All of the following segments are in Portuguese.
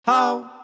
How?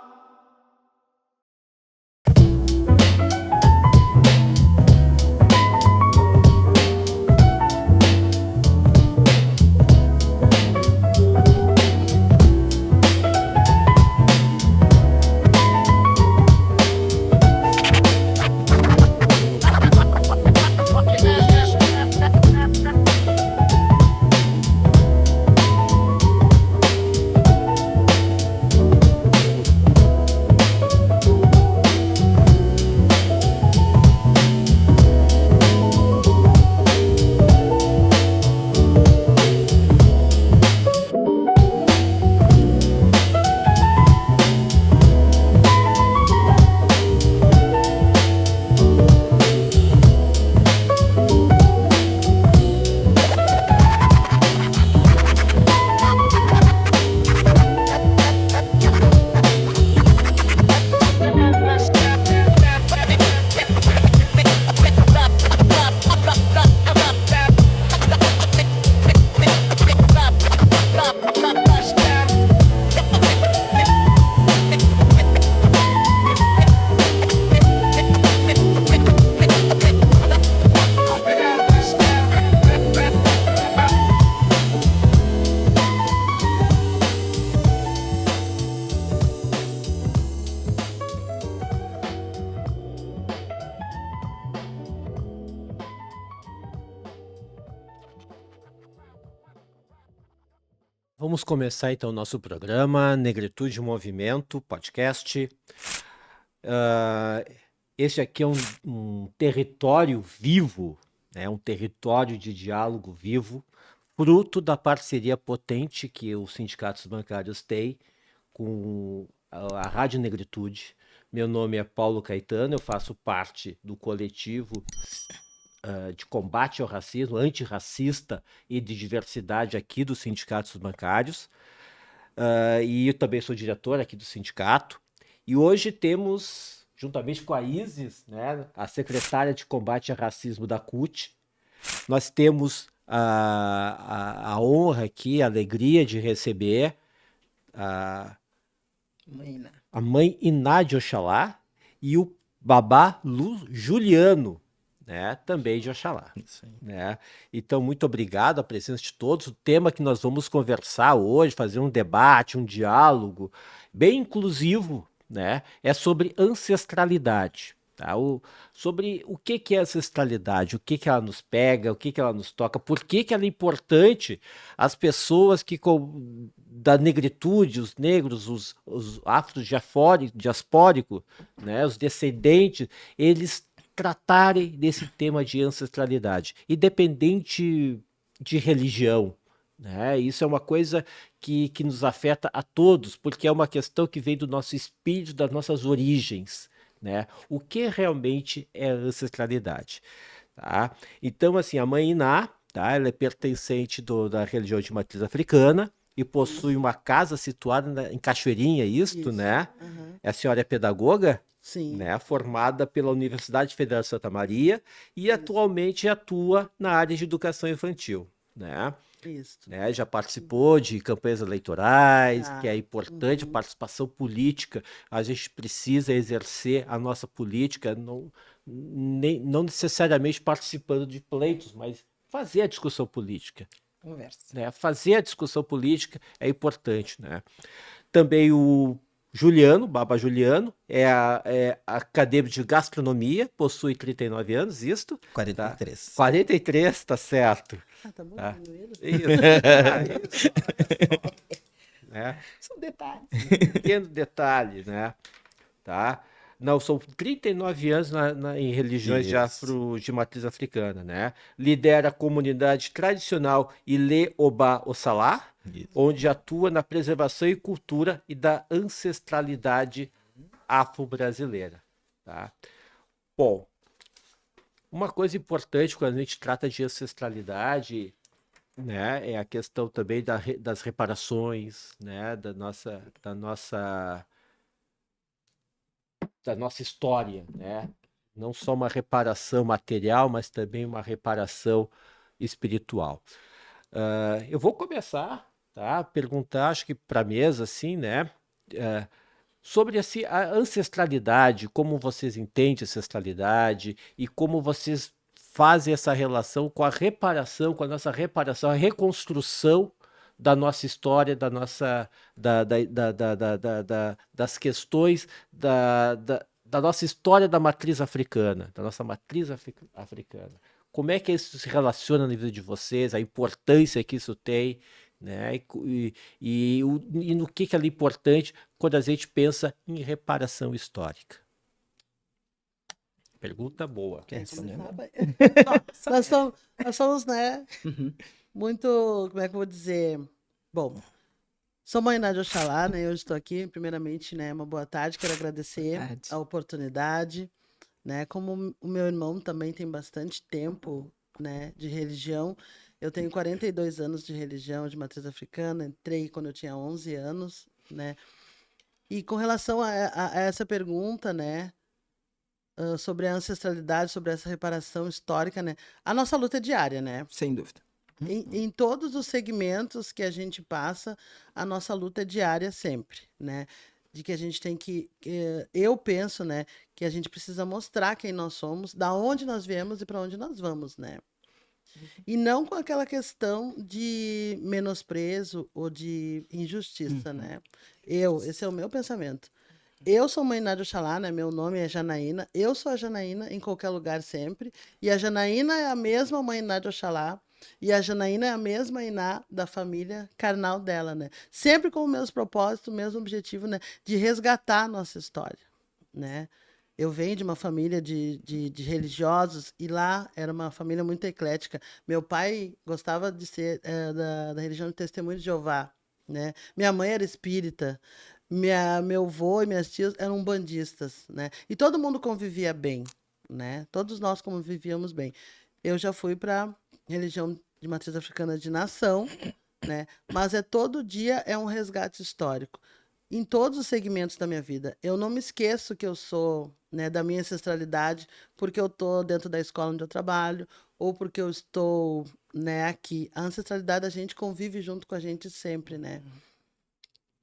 Vamos começar então o nosso programa Negritude em Movimento, podcast. Este aqui é um território vivo, né? Um território de diálogo vivo, fruto da parceria potente que os sindicatos bancários têm com a Rádio Negritude. Meu nome é Paulo Caetano, eu faço parte do coletivo de combate ao racismo, antirracista e de diversidade aqui dos sindicatos bancários. E eu também sou diretor aqui do sindicato. E hoje temos, juntamente com a Isis, né, a secretária de combate ao racismo da CUT, nós temos a honra aqui, a alegria de receber a mãe Iná de Oxalá e o babá Juliano, né, também de Oxalá. Né? Então, muito obrigado a presença de todos. O tema que nós vamos conversar hoje, fazer um debate, um diálogo bem inclusivo, né, é sobre ancestralidade. Tá? Sobre o que é ancestralidade, o que ela nos pega, o que ela nos toca, por que ela é importante. As pessoas da negritude, os negros, os afro-diaspóricos, né, os descendentes, eles tratarem desse tema de ancestralidade, independente de religião. Né? Isso é uma coisa que nos afeta a todos, porque é uma questão que vem do nosso espírito, das nossas origens. Né? O que realmente é ancestralidade? Tá? Então, assim, a mãe Iná, tá? Ela é pertencente da religião de matriz africana e possui uma casa situada em Cachoeirinha, isso. Né? Uhum. A senhora é pedagoga? Sim. Né, formada pela Universidade Federal de Santa Maria e atualmente atua na área de educação infantil. Né? Isso. Né, já participou de campanhas eleitorais, que é importante, a participação política. A gente precisa exercer a nossa política, não necessariamente participando de pleitos, mas fazer a discussão política. Conversa. Né? Fazer a discussão política é importante. Né? Também o Juliano, Baba Juliano, é acadêmico de gastronomia, possui 39 anos, isto? 43. Tá? 43, tá certo. Tá bom, tá? Isso. Né? São detalhes. Pequeno detalhe, né? Tá? Não, são 39 anos em religiões de matriz africana, né? Lidera a comunidade tradicional Ile-Oba Ossalá, onde atua na preservação e cultura e da ancestralidade afro-brasileira. Tá? Bom, uma coisa importante quando a gente trata de ancestralidade, né, é a questão também das reparações, né, da nossa história, né? Não só uma reparação material, mas também uma reparação espiritual. Eu vou começar, tá? Perguntar, acho que para a mesa, assim, né? sobre assim, a ancestralidade, como vocês entendem a ancestralidade e como vocês fazem essa relação com a reparação, com a nossa reparação, a reconstrução da nossa história, da nossa, das questões da nossa história da matriz africana, da nossa matriz africana. Como é que isso se relaciona na vida de vocês, a importância que isso tem, né? E no que é importante quando a gente pensa em reparação histórica? Pergunta boa. Quer responder? Nós somos, né, Uhum. muito, como é que eu vou dizer? Bom, sou mãe de Oxalá, né? Hoje estou aqui, primeiramente, né, uma boa tarde, quero agradecer Boa tarde. a oportunidade, né? Como o meu irmão também tem bastante tempo, né, de religião, eu tenho 42 anos de religião de matriz africana, entrei quando eu tinha 11 anos, né? E com relação a essa pergunta, né, sobre a ancestralidade, sobre essa reparação histórica, né? A nossa luta é diária, né? Sem dúvida. Em todos os segmentos que a gente passa, a nossa luta é diária sempre, né? De que a gente tem eu penso, né, que a gente precisa mostrar quem nós somos, da onde nós viemos e para onde nós vamos, né? E não com aquela questão de menosprezo ou de injustiça, né? Esse é o meu pensamento. Eu sou mãe Nádia Oxalá, né? Meu nome é Janaína. Eu sou a Janaína em qualquer lugar sempre. E a Janaína é a mesma mãe Nádia Oxalá. E a Janaína é a mesma Iná da família carnal dela, né? Sempre com o mesmo propósito, o mesmo objetivo, né? De resgatar a nossa história, né? Eu venho de uma família de religiosos e lá era uma família muito eclética. Meu pai gostava de ser da religião de Testemunho de Jeová, né? Minha mãe era espírita. Meu avô e minhas tias eram bandistas, né? E todo mundo convivia bem, né? Todos nós convivíamos bem. Eu já fui para religião de matriz africana de nação, né? Mas todo dia é um resgate histórico em todos os segmentos da minha vida. Eu não me esqueço que eu sou, né, da minha ancestralidade porque eu estou dentro da escola onde eu trabalho ou porque eu estou, né, aqui. A ancestralidade a gente convive junto com a gente sempre, né?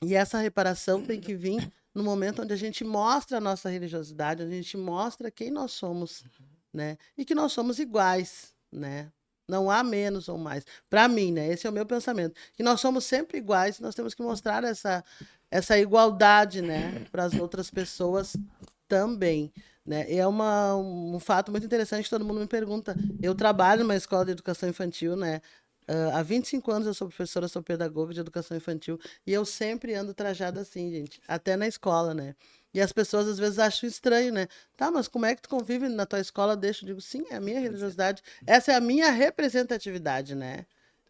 E essa reparação tem que vir no momento onde a gente mostra a nossa religiosidade, onde a gente mostra quem nós somos, né? E que nós somos iguais, né? Não há menos ou mais. Para mim, né? Esse é o meu pensamento. Que nós somos sempre iguais, nós temos que mostrar essa igualdade, né? Para as outras pessoas também, né? E é um fato muito interessante que todo mundo me pergunta. Eu trabalho numa escola de educação infantil, né? Há 25 anos eu sou professora, sou pedagoga de educação infantil e eu sempre ando trajada assim, gente, até na escola, né? E as pessoas às vezes acham estranho, né? Tá, mas como é que tu convive na tua escola? Deixa, eu digo, sim, é a minha religiosidade, essa é a minha representatividade, né?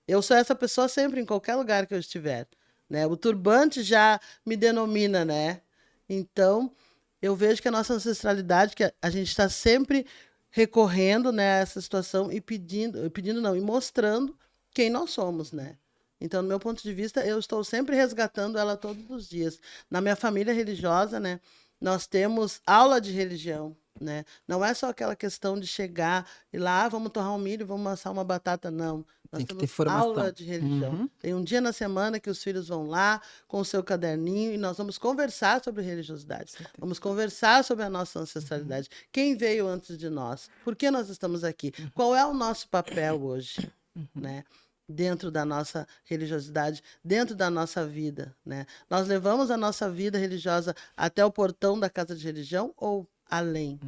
Eu sou essa pessoa sempre, em qualquer lugar que eu estiver, né? O turbante já me denomina, né? Então, eu vejo que a nossa ancestralidade, que a gente está sempre recorrendo, né, a essa situação e pedindo não, e mostrando quem nós somos, né? Então, no meu ponto de vista, eu estou sempre resgatando ela todos os dias. Na minha família religiosa, né, nós temos aula de religião, né? Não é só aquela questão de chegar e lá, vamos torrar um milho, vamos assar uma batata, não. Nós Tem que ter temos formação. aula de religião. Uhum. Tem um dia na semana que os filhos vão lá com o seu caderninho e nós vamos conversar sobre religiosidade. Vamos conversar sobre a nossa ancestralidade. Quem veio antes de nós? Por que nós estamos aqui? Qual é o nosso papel hoje? Né? Dentro da nossa religiosidade, dentro da nossa vida, né? Nós levamos a nossa vida religiosa até o portão da casa de religião ou além,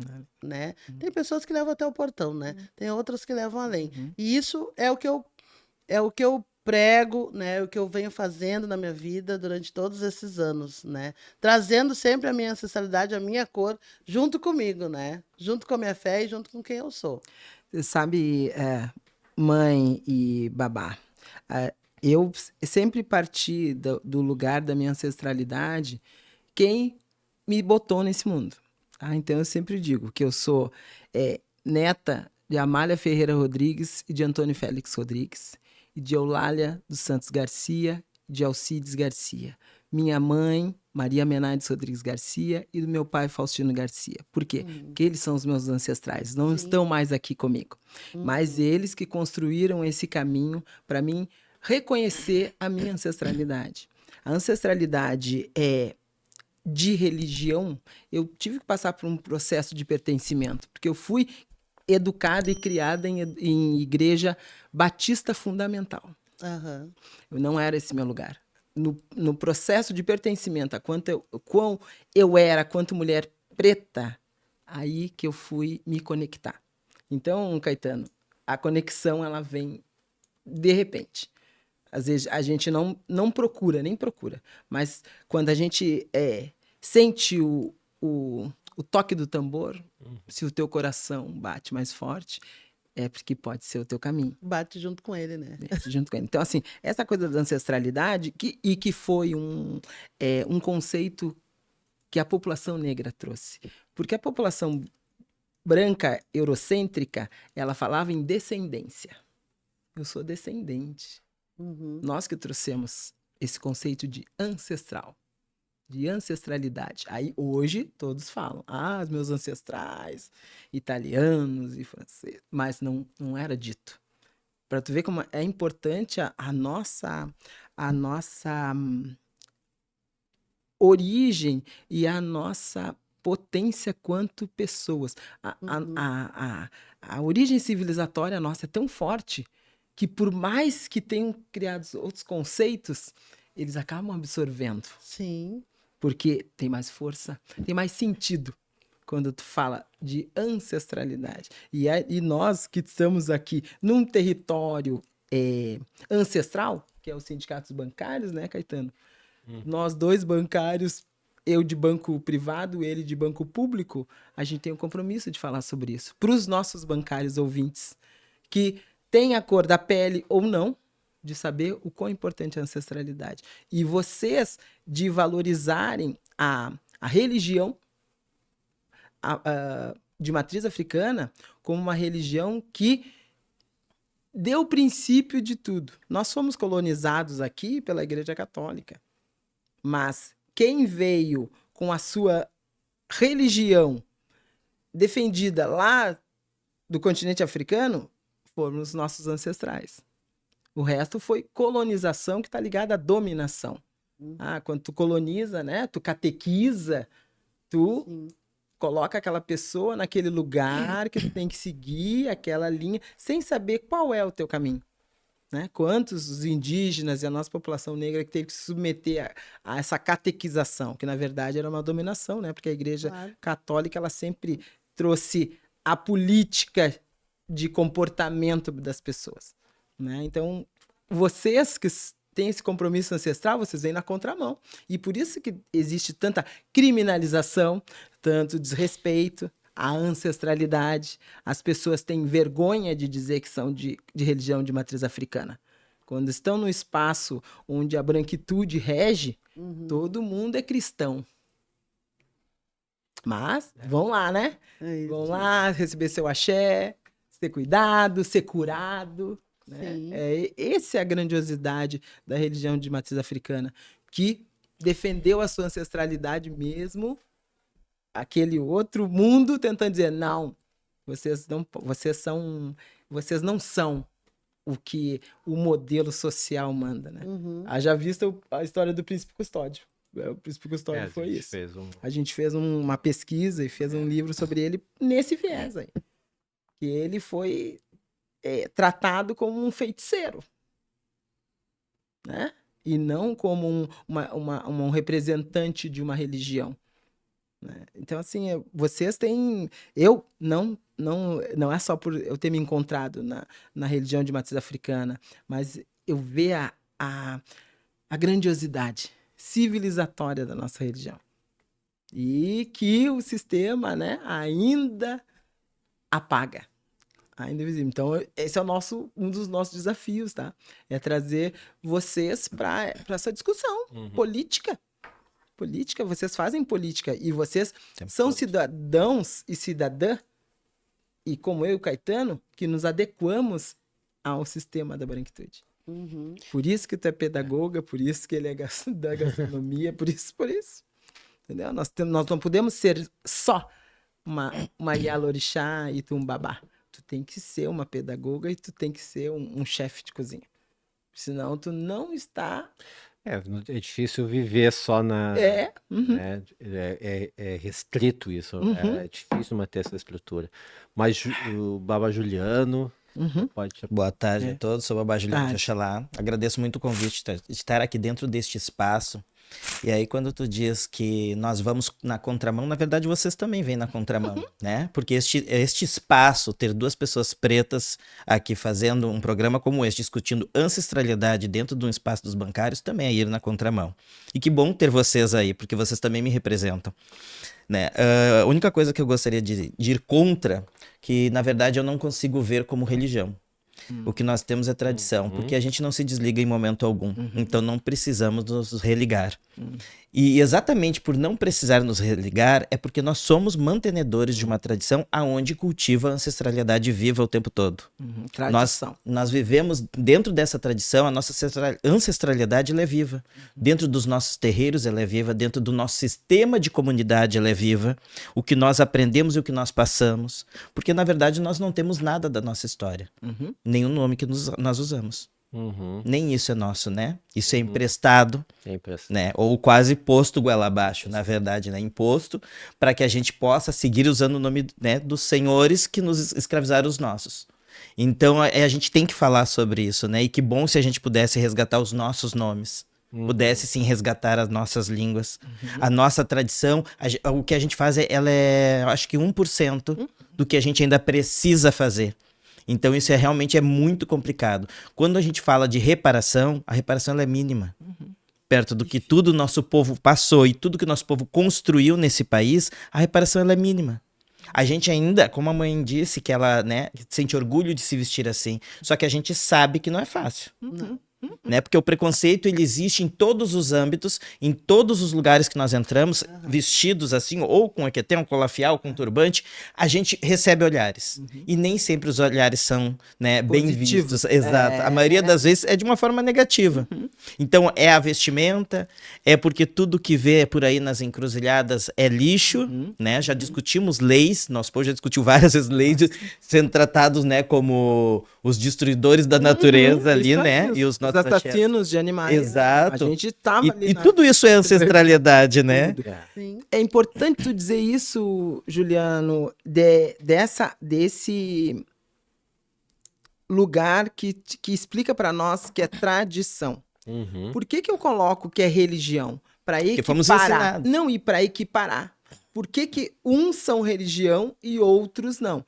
né? Tem pessoas que levam até o portão, né? Tem outras que levam além. E isso é o que eu prego, né? O que eu venho fazendo na minha vida durante todos esses anos, né? Trazendo sempre a minha ancestralidade, a minha cor, junto comigo, né? Junto com a minha fé e junto com quem eu sou. Sabe, mãe e babá, eu sempre parti do lugar da minha ancestralidade, quem me botou nesse mundo. Então eu sempre digo que eu sou neta de Amália Ferreira Rodrigues e de Antônio Félix Rodrigues, e de Eulália dos Santos Garcia e de Alcides Garcia. Minha mãe, Maria Menades Rodrigues Garcia, e do meu pai, Faustino Garcia. Por quê? Porque eles são os meus ancestrais, não estão mais aqui comigo. Mas eles que construíram esse caminho para mim reconhecer a minha ancestralidade. A ancestralidade é de religião, eu tive que passar por um processo de pertencimento, porque eu fui educada e criada em igreja batista fundamental. Aham. Não era esse meu lugar. No processo de pertencimento, a quão eu era, quanto mulher preta, aí que eu fui me conectar. Então, Caetano, a conexão ela vem de repente. Às vezes a gente não procura, nem procura. Mas quando a gente sente o toque do tambor, se o teu coração bate mais forte, é porque pode ser o teu caminho. Bate junto com ele, né? Junto com ele. Então, assim, essa coisa da ancestralidade, que foi um conceito que a população negra trouxe. Porque a população branca, eurocêntrica, ela falava em descendência. Eu sou descendente. Uhum. Nós que trouxemos esse conceito de ancestral, de ancestralidade. Aí, hoje, todos falam, os meus ancestrais, italianos e franceses. Mas não era dito. Para tu ver como é importante a nossa origem e a nossa potência quanto pessoas. A origem civilizatória nossa é tão forte que, por mais que tenham criado outros conceitos, eles acabam absorvendo. Sim. Porque tem mais força, tem mais sentido quando tu fala de ancestralidade. E nós que estamos aqui num território ancestral, que é os sindicatos bancários, né, Caetano? Nós dois bancários, eu de banco privado, ele de banco público, a gente tem um compromisso de falar sobre isso. Para os nossos bancários ouvintes, que têm a cor da pele ou não, de saber o quão importante é a ancestralidade. E vocês de valorizarem a religião de matriz africana como uma religião que deu o princípio de tudo. Nós fomos colonizados aqui pela Igreja Católica, mas quem veio com a sua religião defendida lá do continente africano foram os nossos ancestrais. O resto foi colonização, que está ligada à dominação. Quando tu coloniza, né? Tu catequiza, tu coloca aquela pessoa naquele lugar que tu tem que seguir aquela linha, sem saber qual é o teu caminho. Né? Quantos os indígenas e a nossa população negra que teve que se submeter a essa catequização, que na verdade era uma dominação, né? Porque a Igreja Católica ela sempre trouxe a política de comportamento das pessoas. Né? Então, vocês que têm esse compromisso ancestral, vocês vêm na contramão. E por isso que existe tanta criminalização, tanto desrespeito à ancestralidade. As pessoas têm vergonha de dizer que são de religião de matriz africana. Quando estão no espaço onde a branquitude rege, todo mundo é cristão. Mas, vão lá, né? Vão lá receber seu axé, ter cuidado, ser curado. Né? Essa é a grandiosidade da religião de matriz africana, que defendeu a sua ancestralidade mesmo, aquele outro mundo tentando dizer, não, vocês não são o que o modelo social manda. Né? Haja vista a história do Príncipe Custódio. O Príncipe Custódio foi isso. A gente fez uma pesquisa e fez um livro sobre ele nesse viés aí. Que ele foi tratado como um feiticeiro, né? E não como um representante de uma religião. Né? Então, assim, vocês têm... Não é só por eu ter me encontrado na religião de matriz africana, mas eu ver a grandiosidade civilizatória da nossa religião. E que o sistema, né, ainda apaga. Ainda visível. Então, esse é um dos nossos desafios, tá? É trazer vocês para essa discussão política. Política, vocês fazem política e vocês são cidadãos e cidadã, e como eu e o Caetano, que nos adequamos ao sistema da branquitude. Por isso que tu é pedagoga, por isso que ele é da gastronomia, por isso. Entendeu? Nós não podemos ser só uma Yalorixá e Tumbabá. Tu tem que ser uma pedagoga e tu tem que ser um chefe de cozinha. Senão tu não está É difícil viver só na. Uhum. É restrito isso. Uhum. É difícil manter essa estrutura. Mas o Baba Juliano Uhum. pode. Boa tarde a É. todos, sou Babá Juliano de Tarde. Oxalá. Agradeço muito o convite de estar aqui dentro deste espaço. E aí, quando tu diz que nós vamos na contramão, na verdade vocês também vêm na contramão, né? Porque este espaço, ter duas pessoas pretas aqui fazendo um programa como este, discutindo ancestralidade dentro de um espaço dos bancários, também é ir na contramão. E que bom ter vocês aí, porque vocês também me representam. Né? A única coisa que eu gostaria de ir contra, que na verdade eu não consigo ver como religião. O que nós temos é tradição, porque a gente não se desliga em momento algum. Então não precisamos nos religar. E exatamente por não precisar nos religar é porque nós somos mantenedores de uma tradição aonde cultiva a ancestralidade viva o tempo todo. Tradição. Nós vivemos dentro dessa tradição, a nossa ancestralidade ela é viva. Dentro dos nossos terreiros ela é viva, dentro do nosso sistema de comunidade ela é viva. O que nós aprendemos e o que nós passamos. Porque na verdade nós não temos nada da nossa história. Nenhum nome que nós usamos. Nem isso é nosso, né? Isso é emprestado, né? Ou quase posto goela abaixo, na verdade, né? Imposto para que a gente possa seguir usando o nome, né, dos senhores que nos escravizaram os nossos. Então a gente tem que falar sobre isso, né? E que bom se a gente pudesse resgatar os nossos nomes. Pudesse sim resgatar as nossas línguas. A nossa tradição, o que a gente faz, ela é, acho que 1% do que a gente ainda precisa fazer. Então isso realmente é muito complicado. Quando a gente fala de reparação, a reparação ela é mínima. Perto do que tudo o nosso povo passou e tudo que o nosso povo construiu nesse país, a reparação ela é mínima. A gente ainda, como a mãe disse, que ela, né, sente orgulho de se vestir assim. Só que a gente sabe que não é fácil. Né? Porque o preconceito ele existe em todos os âmbitos, em todos os lugares que nós entramos, vestidos assim, ou com até um colafial, com um turbante, a gente recebe olhares. E nem sempre os olhares são, né, bem vistos. Exato. A maioria das vezes é de uma forma negativa. Então é a vestimenta, é porque tudo que vê por aí nas encruzilhadas é lixo, né? Já discutimos leis, nosso povo já discutiu várias vezes leis sendo tratados, né, como os destruidores da natureza ali, né? E os nossos assassinos de animais. Exato. A gente tava ali E tudo isso é ancestralidade, né? Sim. É importante tu dizer isso, Juliano, desse lugar que explica para nós que é tradição. Por que eu coloco que é religião? Para equiparar. fomos ensinados. Não, e para equiparar. Por que uns são religião e outros não?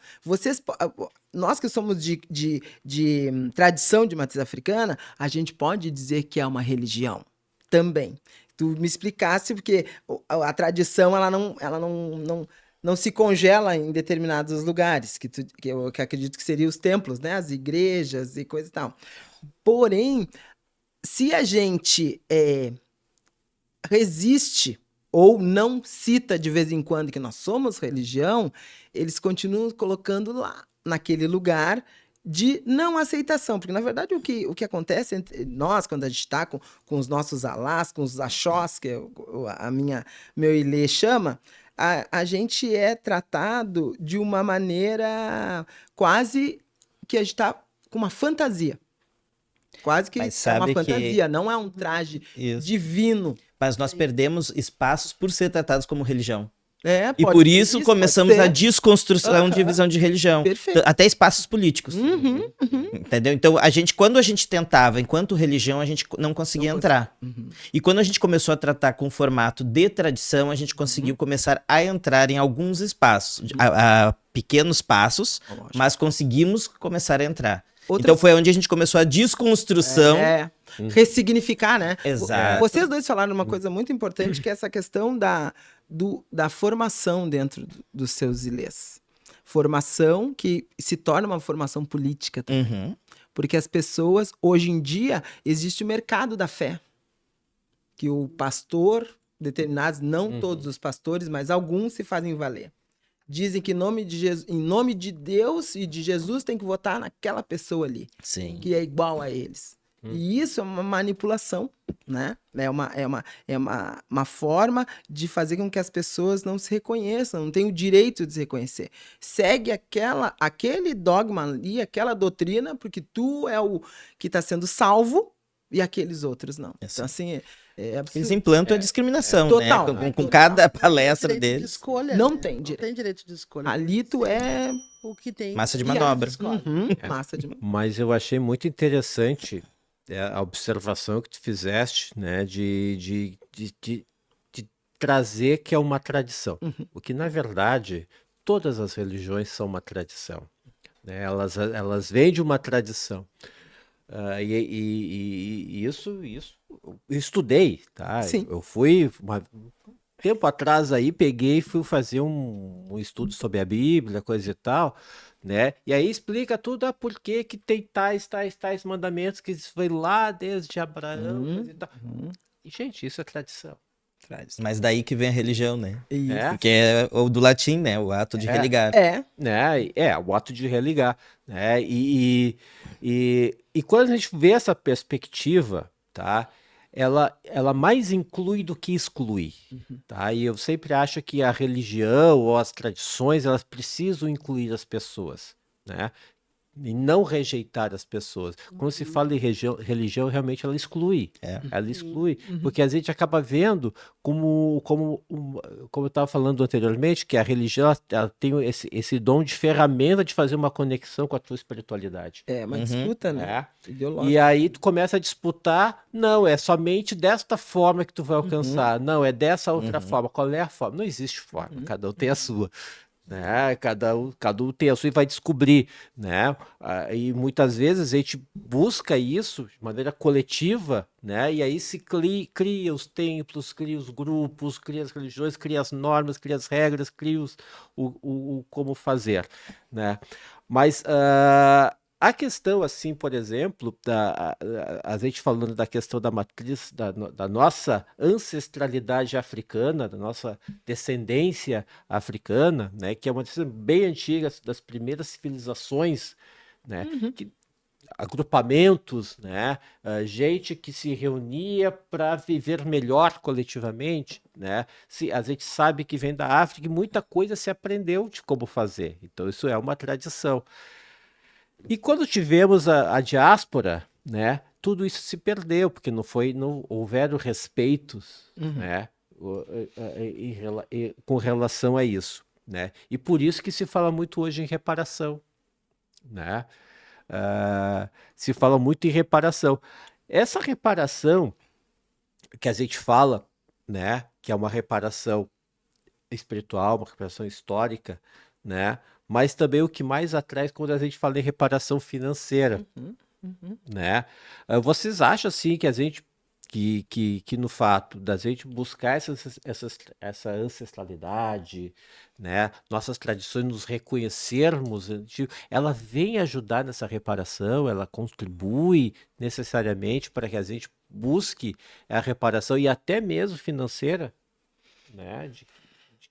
Nós que somos de tradição de matriz africana, a gente pode dizer que é uma religião também. Tu me explicasse, porque a tradição ela não se congela em determinados lugares, que eu acredito que seriam os templos, né? As igrejas e coisa e tal. Porém, se a gente resiste ou não cita de vez em quando que nós somos religião, eles continuam colocando lá, naquele lugar de não aceitação. Porque, na verdade, o que acontece entre nós, quando a gente está com os nossos alás, com os axós, que meu ilê chama, a gente é tratado de uma maneira quase que a gente está com uma fantasia. Quase que é uma fantasia, não é um traje divino. Mas nós perdemos espaços por ser tratados como religião. E por isso começamos a desconstrução de visão de religião. Perfeito. Até espaços políticos. Entendeu? Então, quando a gente tentava, enquanto religião, a gente não conseguia entrar. E quando a gente começou a tratar com o formato de tradição, a gente conseguiu começar a entrar em alguns espaços. A pequenos passos, mas conseguimos começar a entrar. Então foi onde a gente começou a desconstrução. Ressignificar, né? Exato. Vocês dois falaram uma coisa muito importante, que é essa questão da formação dentro dos seus ilês. Formação que se torna uma formação política também. Porque as pessoas, hoje em dia, existe o mercado da fé. Que o pastor, determinados, não todos os pastores, mas alguns se fazem valer. Dizem que em nome de Deus e de Jesus tem que votar naquela pessoa ali. Sim. Que é igual a eles. E isso é uma manipulação, né? É uma forma de fazer com que as pessoas não se reconheçam, não tenham o direito de se reconhecer. Segue aquele dogma ali, aquela doutrina, porque tu é o que está sendo salvo, e aqueles outros não. É assim. Então, assim, é Eles absurdo. implantam a discriminação, Total. né? Com cada palestra Direito de deles. escolha, Não né? tem Não direito. tem direito de escolha. Ali tu é O que tem. Massa de e aí manobra. escolhe. massa de... Mas eu achei muito interessante a observação que tu fizeste, né, de trazer que é uma tradição. O que, na verdade, todas as religiões são uma tradição, né? Elas vêm de uma tradição. E isso eu estudei, tá? Sim. Eu fui tempo atrás aí, peguei e fui fazer um estudo sobre a Bíblia, coisa e tal, né? E aí explica tudo por que que tem tais mandamentos que foi lá desde Abraão, coisa e tal. E, gente, isso é tradição. Mas daí que vem a religião, né? Isso. É, Que é o do latim, né? O ato de religar. né? O ato de religar, né? E quando a gente vê essa perspectiva, tá? Ela mais inclui do que exclui, tá? E eu sempre acho que a religião ou as tradições, elas precisam incluir as pessoas, né? E não rejeitar as pessoas. Quando se fala em religião, realmente ela exclui. Ela exclui, porque a gente acaba vendo como eu estava falando anteriormente, que a religião ela tem esse dom de ferramenta de fazer uma conexão com a tua espiritualidade. É uma disputa, né? É. Ideológica. E aí tu começa a disputar, não, é somente desta forma que tu vai alcançar, não, é dessa outra forma. Qual é a forma? Não existe forma, cada um tem a sua. Né? Cada um tem a sua e vai descobrir, né? E muitas vezes a gente busca isso de maneira coletiva, né? E aí se cria os templos, cria os grupos, cria as religiões, cria as normas, cria as regras, cria o como fazer, né? Mas a questão, assim, por exemplo, a gente falando da questão da matriz, da nossa ancestralidade africana, da nossa descendência africana, né, que é uma descendência bem antiga, das primeiras civilizações, né, agrupamentos, né, gente que se reunia para viver melhor coletivamente, né, a gente sabe que vem da África e muita coisa se aprendeu de como fazer, então isso é uma tradição. E quando tivemos a diáspora, né, tudo isso se perdeu, porque não houveram respeitos, né, com relação a isso, né? E por isso que se fala muito hoje em reparação, né? Se fala muito em reparação. Essa reparação que a gente fala, né, que é uma reparação espiritual, uma reparação histórica, né? Mas também o que mais atrai quando a gente fala em reparação financeira, né? Vocês acham assim que a gente que no fato da gente buscar essa ancestralidade, né? Nossas tradições, nos reconhecermos, ela vem ajudar nessa reparação, ela contribui necessariamente para que a gente busque a reparação e até mesmo financeira, né? De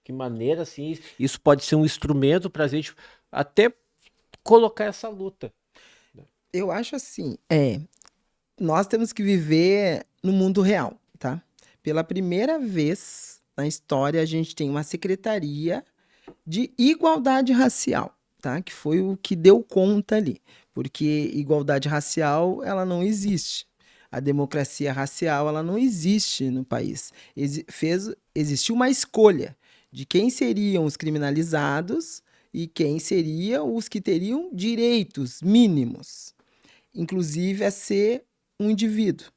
que maneira, assim, isso pode ser um instrumento para a gente até colocar essa luta. Eu acho assim, nós temos que viver no mundo real, tá? Pela primeira vez na história, a gente tem uma secretaria de igualdade racial, tá? Que foi o que deu conta ali, porque igualdade racial, ela não existe. A democracia racial, ela não existe no país. Existiu uma escolha de quem seriam os criminalizados e quem seriam os que teriam direitos mínimos, inclusive a ser um indivíduo.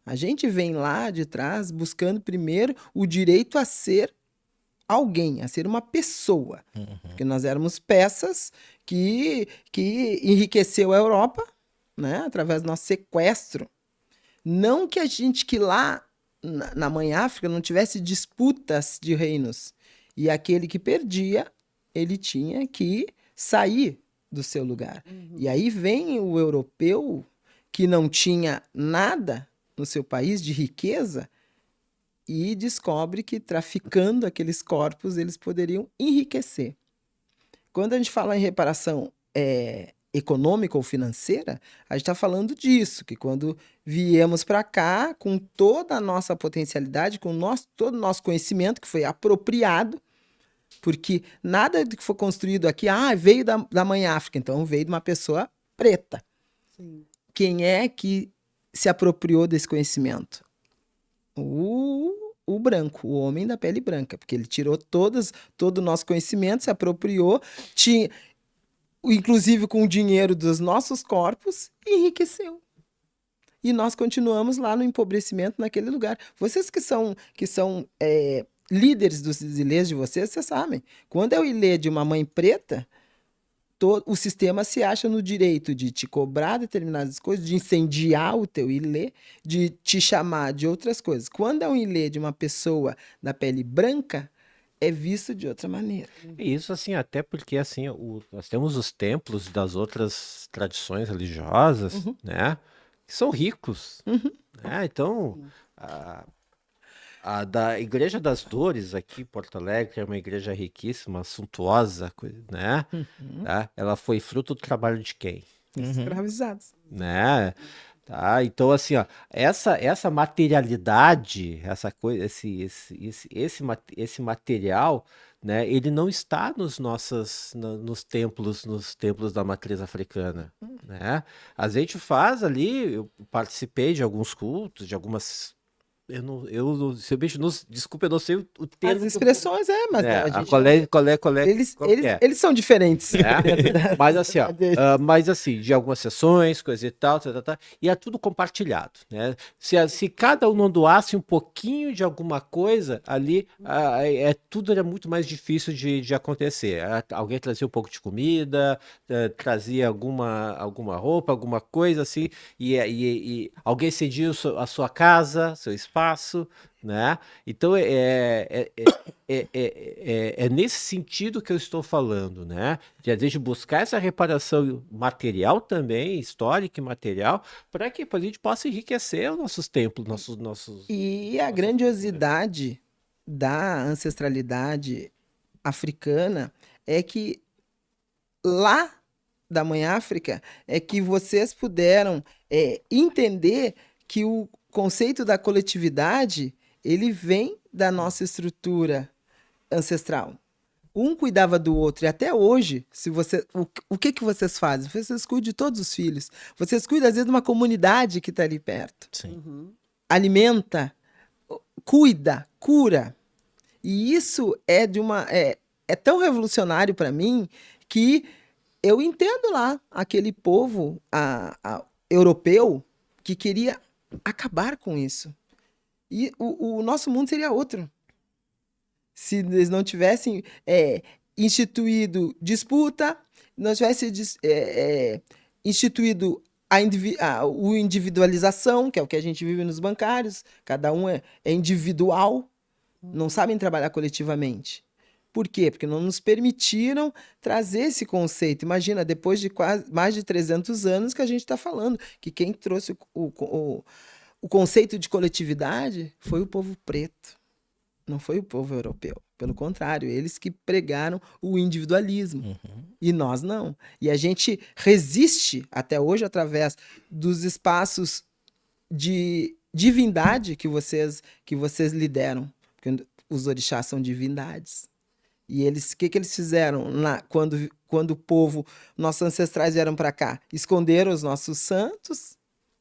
A gente vem lá de trás buscando primeiro o direito a ser alguém, a ser uma pessoa. Porque nós éramos peças que enriqueceu a Europa, né, através do nosso sequestro. Não que a gente que lá na Mãe África não tivesse disputas de reinos. E aquele que perdia, ele tinha que sair do seu lugar. E aí vem o europeu que não tinha nada no seu país de riqueza e descobre que traficando aqueles corpos eles poderiam enriquecer. Quando a gente fala em reparação econômica ou financeira, a gente está falando disso, que quando viemos para cá, com toda a nossa potencialidade, com todo o nosso conhecimento que foi apropriado, porque nada do que foi construído aqui, veio da Mãe África, então veio de uma pessoa preta. Sim. Quem é que se apropriou desse conhecimento? O branco, o homem da pele branca, porque ele tirou todo o nosso conhecimento, se apropriou, tinha, inclusive com o dinheiro dos nossos corpos, e enriqueceu. E nós continuamos lá no empobrecimento naquele lugar. Vocês que são líderes dos ilês de vocês sabem. Quando é o ilê de uma mãe preta, o sistema se acha no direito de te cobrar determinadas coisas, de incendiar o teu ilê, de te chamar de outras coisas. Quando é um ilê de uma pessoa da pele branca, é visto de outra maneira. E isso, assim, até porque, assim, nós temos os templos das outras tradições religiosas, né, que são ricos, né? Então, a da Igreja das Dores aqui em Porto Alegre, que é uma igreja riquíssima, suntuosa, né? Tá? Ela foi fruto do trabalho de quem? Escravizados. Né? Tá? Então, assim, ó, essa materialidade, essa coisa, esse material, né, ele não está nos templos da matriz africana, né? A gente faz ali, eu participei de alguns cultos, de algumas. Seu bicho, desculpa, eu não sei o termo. As expressões, mas a gente... Qual é? Eles são diferentes. Mas assim, de algumas sessões, coisa e tal, e é tudo compartilhado, né? Se cada um não doasse um pouquinho de alguma coisa ali, tudo era muito mais difícil de acontecer. Alguém trazia um pouco de comida, trazia alguma roupa, alguma coisa assim, e alguém cedia a sua casa, seu espaço, né? Então é nesse sentido que eu estou falando, né? De às vezes buscar essa reparação material também, histórica e material, para que a gente possa enriquecer os nossos templos, nossos. E a grandiosidade da ancestralidade africana é que lá da Mãe África é que vocês puderam entender que o conceito da coletividade, ele vem da nossa estrutura ancestral. Um cuidava do outro, e até hoje, o que vocês fazem? Vocês cuidam de todos os filhos. Vocês cuidam, às vezes, de uma comunidade que está ali perto. Sim. Alimenta, cuida, cura. E isso é tão revolucionário para mim que eu entendo lá aquele povo europeu que queria acabar com isso. E o nosso mundo seria outro. Se eles não tivessem instituído disputa, não tivessem instituído a individualização, que é o que a gente vive nos bancários, cada um é individual, não sabem trabalhar coletivamente. Por quê? Porque não nos permitiram trazer esse conceito. Imagina, depois de mais de 300 anos que a gente está falando, que quem trouxe o conceito de coletividade foi o povo preto, não foi o povo europeu. Pelo contrário, eles que pregaram o individualismo. E nós não. E a gente resiste até hoje através dos espaços de divindade que vocês lideram. Porque os orixás são divindades. E eles, o que eles fizeram quando o povo, nossos ancestrais vieram para cá? Esconderam os nossos santos,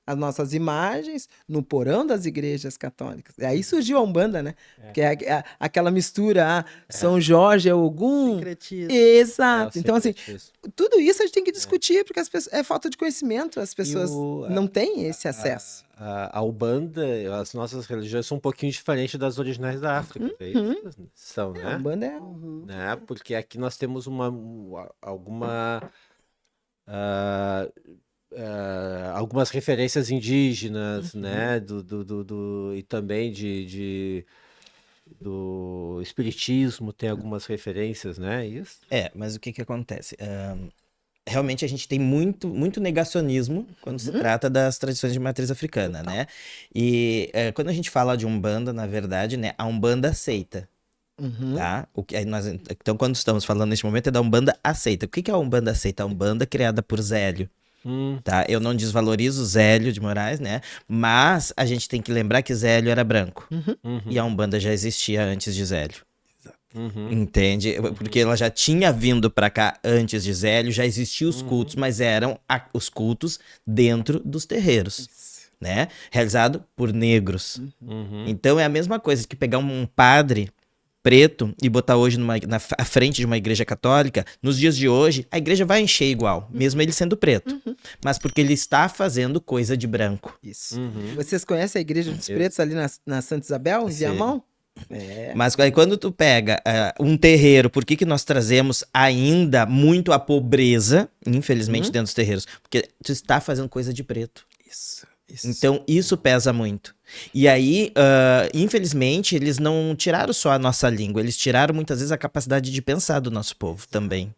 as nossas imagens, no porão das igrejas católicas. E aí surgiu a Umbanda, né? Que é aquela mistura, São Jorge é Ogum. Sincretismo. Exato. Então, assim, tudo isso a gente tem que discutir, porque é falta de conhecimento, as pessoas não têm esse acesso. A Umbanda, as nossas religiões são um pouquinho diferentes das originais da África. São, né? A Umbanda é... Né? Porque aqui nós temos algumas referências indígenas, né? E também do espiritismo tem algumas referências, né? Isso. Mas o que acontece? Realmente a gente tem muito, muito negacionismo quando se trata das tradições de matriz africana, né? E quando a gente fala de Umbanda, na verdade, né, a Umbanda aceita. Tá? Então, quando estamos falando neste momento, é da Umbanda aceita. O que é a Umbanda aceita? A Umbanda criada por Zélio. Tá? Eu não desvalorizo Zélio de Moraes, né? Mas a gente tem que lembrar que Zélio era branco. E a Umbanda já existia antes de Zélio. Entende? Porque ela já tinha vindo pra cá antes de Zélio, já existiam os cultos, mas eram os cultos dentro dos terreiros. né? Realizado por negros. Uhum. Então é a mesma coisa que pegar um padre preto e botar hoje à frente de uma igreja católica. Nos dias de hoje, a igreja vai encher igual, mesmo ele sendo preto. Mas porque ele está fazendo coisa de branco. Isso. Uhum. Vocês conhecem a Igreja dos Eu- Pretos ali na Santa Isabel, em Sim. Viamão? É. Mas aí quando tu pega um terreiro, por que que nós trazemos ainda muito a pobreza, infelizmente, dentro dos terreiros? Porque tu está fazendo coisa de preto. Isso. Então, isso pesa muito. E aí, infelizmente, eles não tiraram só a nossa língua, eles tiraram muitas vezes a capacidade de pensar do nosso povo também.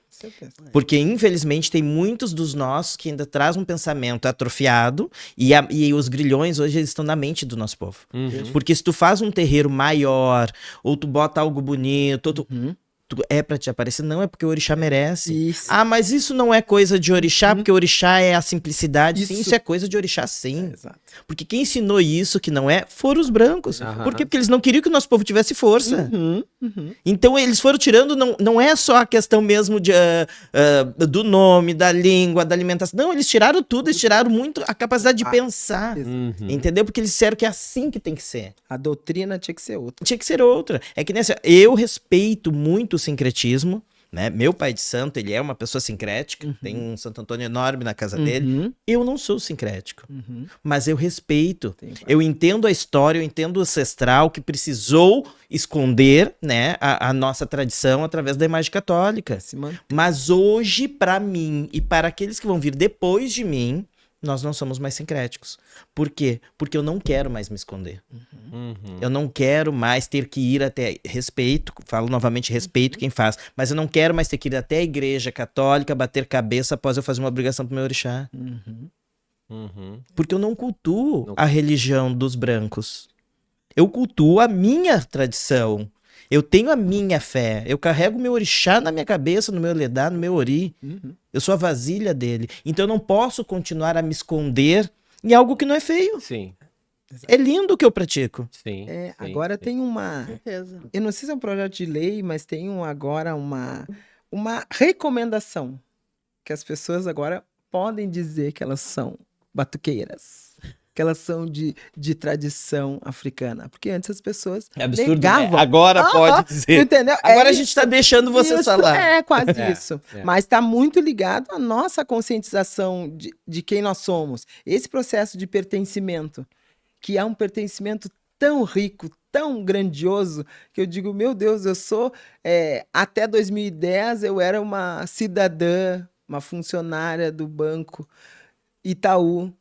Certeza. Porque, infelizmente, tem muitos dos nossos que ainda trazem um pensamento atrofiado e os grilhões hoje eles estão na mente do nosso povo. Uhum. Porque se tu faz um terreiro maior, ou tu bota algo bonito, ou tu é pra te aparecer, não, é porque o orixá merece. Isso. Ah, mas isso não é coisa de orixá, porque o orixá é a simplicidade. Sim, Isso. isso é coisa de orixá, sim. Exato. Porque quem ensinou isso que não é, foram os brancos. Aham. Por quê? Porque eles não queriam que o nosso povo tivesse força. Uhum. Então eles foram tirando, não é só a questão mesmo do nome, da língua, da alimentação. Não, eles tiraram tudo, eles tiraram muito a capacidade de pensar. Uhum. Entendeu? Porque eles disseram que é assim que tem que ser. A doutrina tinha que ser outra. Tinha que ser outra. É que nessa, eu respeito muito o sincretismo, né? Meu pai de santo, ele é uma pessoa sincrética, tem um Santo Antônio enorme na casa dele. Uhum. Eu não sou sincrético, Uhum. mas eu respeito. Tem, Eu entendo a história, eu entendo o ancestral que precisou esconder, né, a nossa tradição através da imagem católica. se manter. Mas hoje, para mim e para aqueles que vão vir depois de mim, nós não somos mais sincréticos. Por quê? Porque eu não quero mais me esconder. Uhum. Eu não quero mais ter que ir até... Respeito, falo novamente, respeito quem faz. Mas eu não quero mais ter que ir até a igreja católica, bater cabeça após eu fazer uma obrigação pro meu orixá. Uhum. Uhum. Porque eu não cultuo Não. a religião dos brancos. Eu cultuo a minha tradição. Eu tenho a minha fé. Eu carrego o meu orixá na minha cabeça, no meu ledá, no meu ori. Uhum. Eu sou a vasilha dele. Então eu não posso continuar a me esconder em algo que não é feio. Sim, É lindo o que eu pratico. sim. É, sim, agora sim. tem uma. Certeza. Eu não sei se é um projeto de lei, mas tem agora uma recomendação que as pessoas agora podem dizer que elas são batuqueiras, que elas são de tradição africana. Porque antes as pessoas negavam. Agora Ah, pode dizer. Entendeu? Agora É a gente está deixando vocês isso, falar. É quase É, isso. é. Mas está muito ligado à nossa conscientização de quem nós somos. Esse processo de pertencimento, que é um pertencimento tão rico, tão grandioso, que eu digo, meu Deus, eu sou... até 2010 eu era uma cidadã, uma funcionária do Banco Itaú,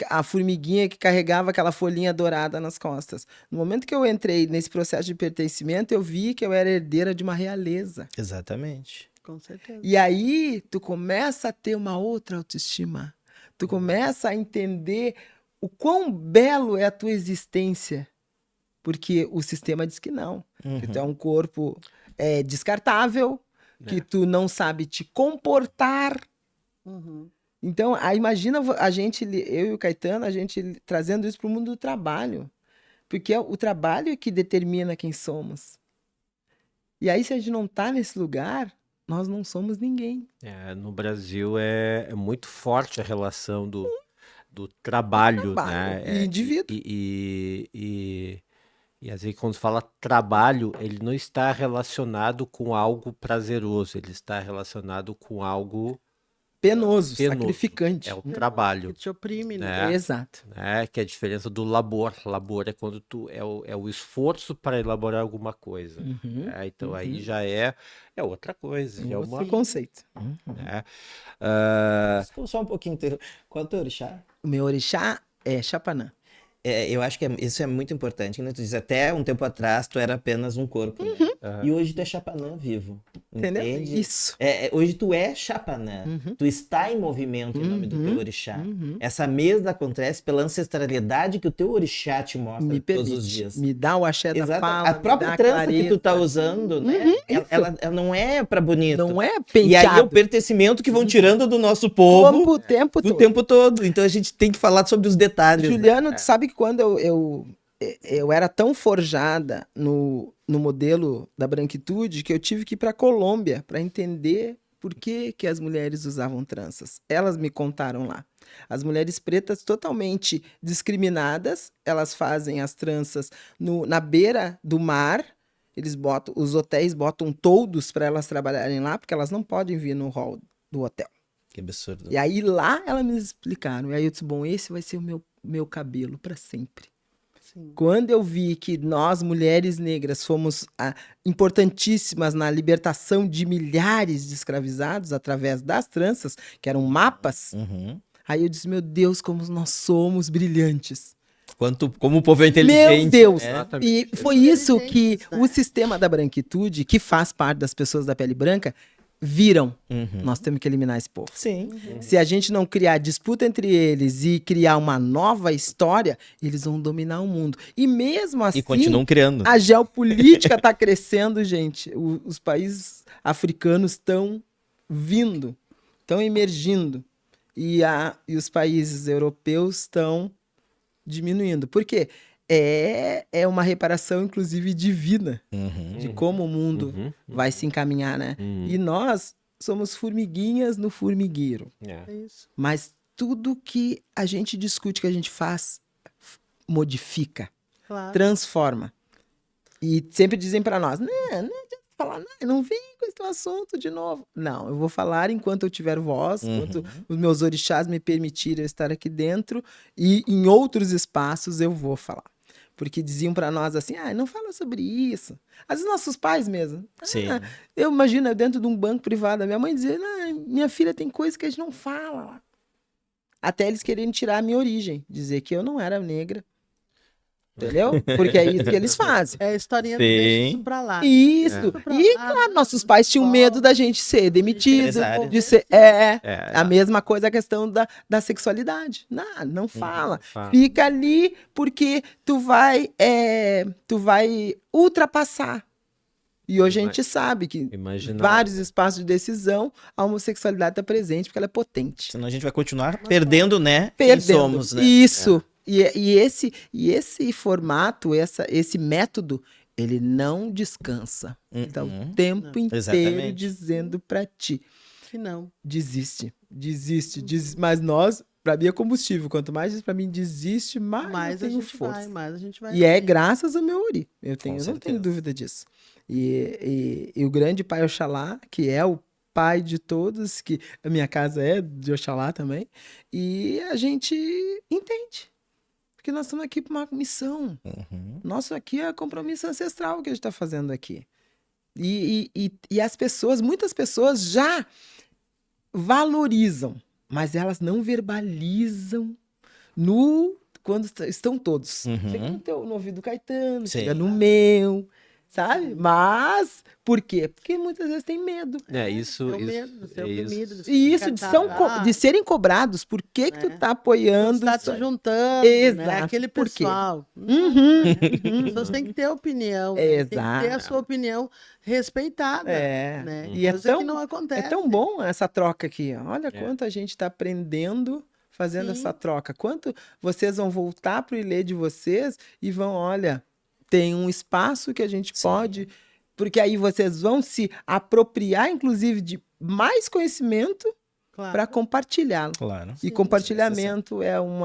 a formiguinha que carregava aquela folhinha dourada nas costas. No momento que eu entrei nesse processo de pertencimento, eu vi que eu era herdeira de uma realeza. Exatamente. Com certeza. E aí, tu começa a ter uma outra autoestima. Tu começa a entender o quão belo é a tua existência. Porque o sistema diz que não. Que tu é um corpo descartável, que tu não sabe te comportar. Uhum. Então, imagina a gente, eu e o Caetano, a gente trazendo isso para o mundo do trabalho. Porque é o trabalho que determina quem somos. E aí, se a gente não está nesse lugar, nós não somos ninguém. No Brasil é muito forte a relação do trabalho, Trabalho né? e indivíduo. E às vezes quando fala trabalho, ele não está relacionado com algo prazeroso, ele está relacionado com algo Penoso, penoso. sacrificante. É o trabalho, Que te oprime, né? né? Exato. Né? Que é a diferença do labor. Labor é quando é o esforço para elaborar alguma coisa. Uhum. Né? Então aí já é outra coisa, já é Outro uma, conceito. né? Ah, Só um pouquinho. Qual é o teu orixá? O meu orixá é Chapanã. Eu acho que isso é muito importante. Né? Tu diz, até um tempo atrás tu era apenas um corpo. Né? E hoje tu é Chapanã vivo. Entendeu? Entende? Isso. Hoje tu é Chapanã. Tu está em movimento em nome do teu orixá. Essa mesa acontece pela ancestralidade que o teu orixá te mostra Me todos os permite. dias. Me dá o axé da Exato. fala. A própria me dá trança que tu tá clareza. usando, né? Ela não é pra bonito. Não é E aí é o penteado. pertencimento que vão tirando do nosso povo O tempo o todo. tempo todo. Então a gente tem que falar sobre os detalhes. Né? Juliano, tu sabe que quando eu era tão forjada no modelo da branquitude que eu tive que ir para a Colômbia para entender por que que as mulheres usavam tranças. Elas me contaram lá. As mulheres pretas totalmente discriminadas, elas fazem as tranças na beira do mar. Os hotéis botam toldos para elas trabalharem lá, porque elas não podem vir no hall do hotel. Que absurdo. E aí lá elas me explicaram. E aí eu disse, bom, esse vai ser o meu cabelo para sempre. Sim. Quando eu vi que nós, mulheres negras, fomos importantíssimas na libertação de milhares de escravizados através das tranças, que eram mapas, Uhum. aí eu disse, meu Deus, como nós somos brilhantes. Como o povo é inteligente. Meu Deus! né? E foi isso que Inteligentes, né? o sistema da branquitude, que faz parte das pessoas da pele branca, viram. Uhum. Nós temos que eliminar esse povo. Sim. Se a gente não criar disputa entre eles e criar uma nova história, eles vão dominar o mundo. E mesmo assim, E continuam criando. a geopolítica está crescendo, gente. Os países africanos estão vindo, estão emergindo. E os países europeus estão diminuindo. Por quê? É uma reparação, inclusive, divina Uhum. de como o mundo vai se encaminhar, né? E nós somos formiguinhas no formigueiro. É isso. Mas tudo que a gente discute, que a gente faz, modifica, Claro. transforma. E sempre dizem para nós, não adianta falar, não vem com esse assunto de novo. Não, eu vou falar enquanto eu tiver voz, enquanto os meus orixás me permitirem eu estar aqui dentro, e em outros espaços eu vou falar. Porque diziam para nós assim, não fala sobre isso. Às vezes nossos pais mesmo. Sim. Eu imagino, dentro de um banco privado, a minha mãe dizia, minha filha tem coisa que a gente não fala lá. Até eles quererem tirar a minha origem, dizer que eu não era negra. Entendeu? Porque é isso que eles fazem. É a historinha do Sim. deixa isso pra lá. Isso. Pra E, lá, claro, nossos pais tinham medo da gente ser demitida, Empresária. de ser... A mesma coisa a questão da sexualidade. Não fala. fala. Fica ali porque tu vai ultrapassar. E hoje a gente sabe que Imagina. vários espaços de decisão, a homossexualidade está presente porque ela é potente. Senão a gente vai continuar perdendo, né? Quem Perdendo. somos, né? Isso. E esse formato, esse método, ele não descansa. Então, o tempo inteiro Exatamente. dizendo para ti, Que não. desiste. Mas nós, para mim é combustível. Quanto mais diz para mim desiste, mais Mais eu a tenho gente força. vai, mais a gente vai. E é agir. graças ao meu Ori. Eu não certeza. tenho dúvida disso. E o grande pai Oxalá, que é o pai de todos, que a minha casa é de Oxalá também, e a gente entende. Porque nós estamos aqui para uma missão. Nosso aqui é compromisso ancestral que a gente está fazendo aqui. E as pessoas, muitas pessoas já valorizam, mas elas não verbalizam quando estão todos. Chega no ouvido do Caetano, Sim. chega no meu, sabe? Mas, por quê? Porque muitas vezes tem medo. Tem o medo de ser oprimido. de ser E isso de serem cobrados. Por que tu tá apoiando? Está se juntando, Exato. né? Aquele Por quê? pessoal. As pessoas têm que ter opinião. né? Tem que ter a Exato. sua opinião respeitada. Né? E Coisa que não acontece. é tão bom essa troca aqui. Ó. Olha quanto a gente está aprendendo fazendo essa troca. Quanto vocês vão voltar para o Ilê de vocês e vão, olha, tem um espaço que a gente pode... Porque aí vocês vão se apropriar, inclusive, de mais conhecimento Claro. para compartilhá-lo. Claro. E compartilhamento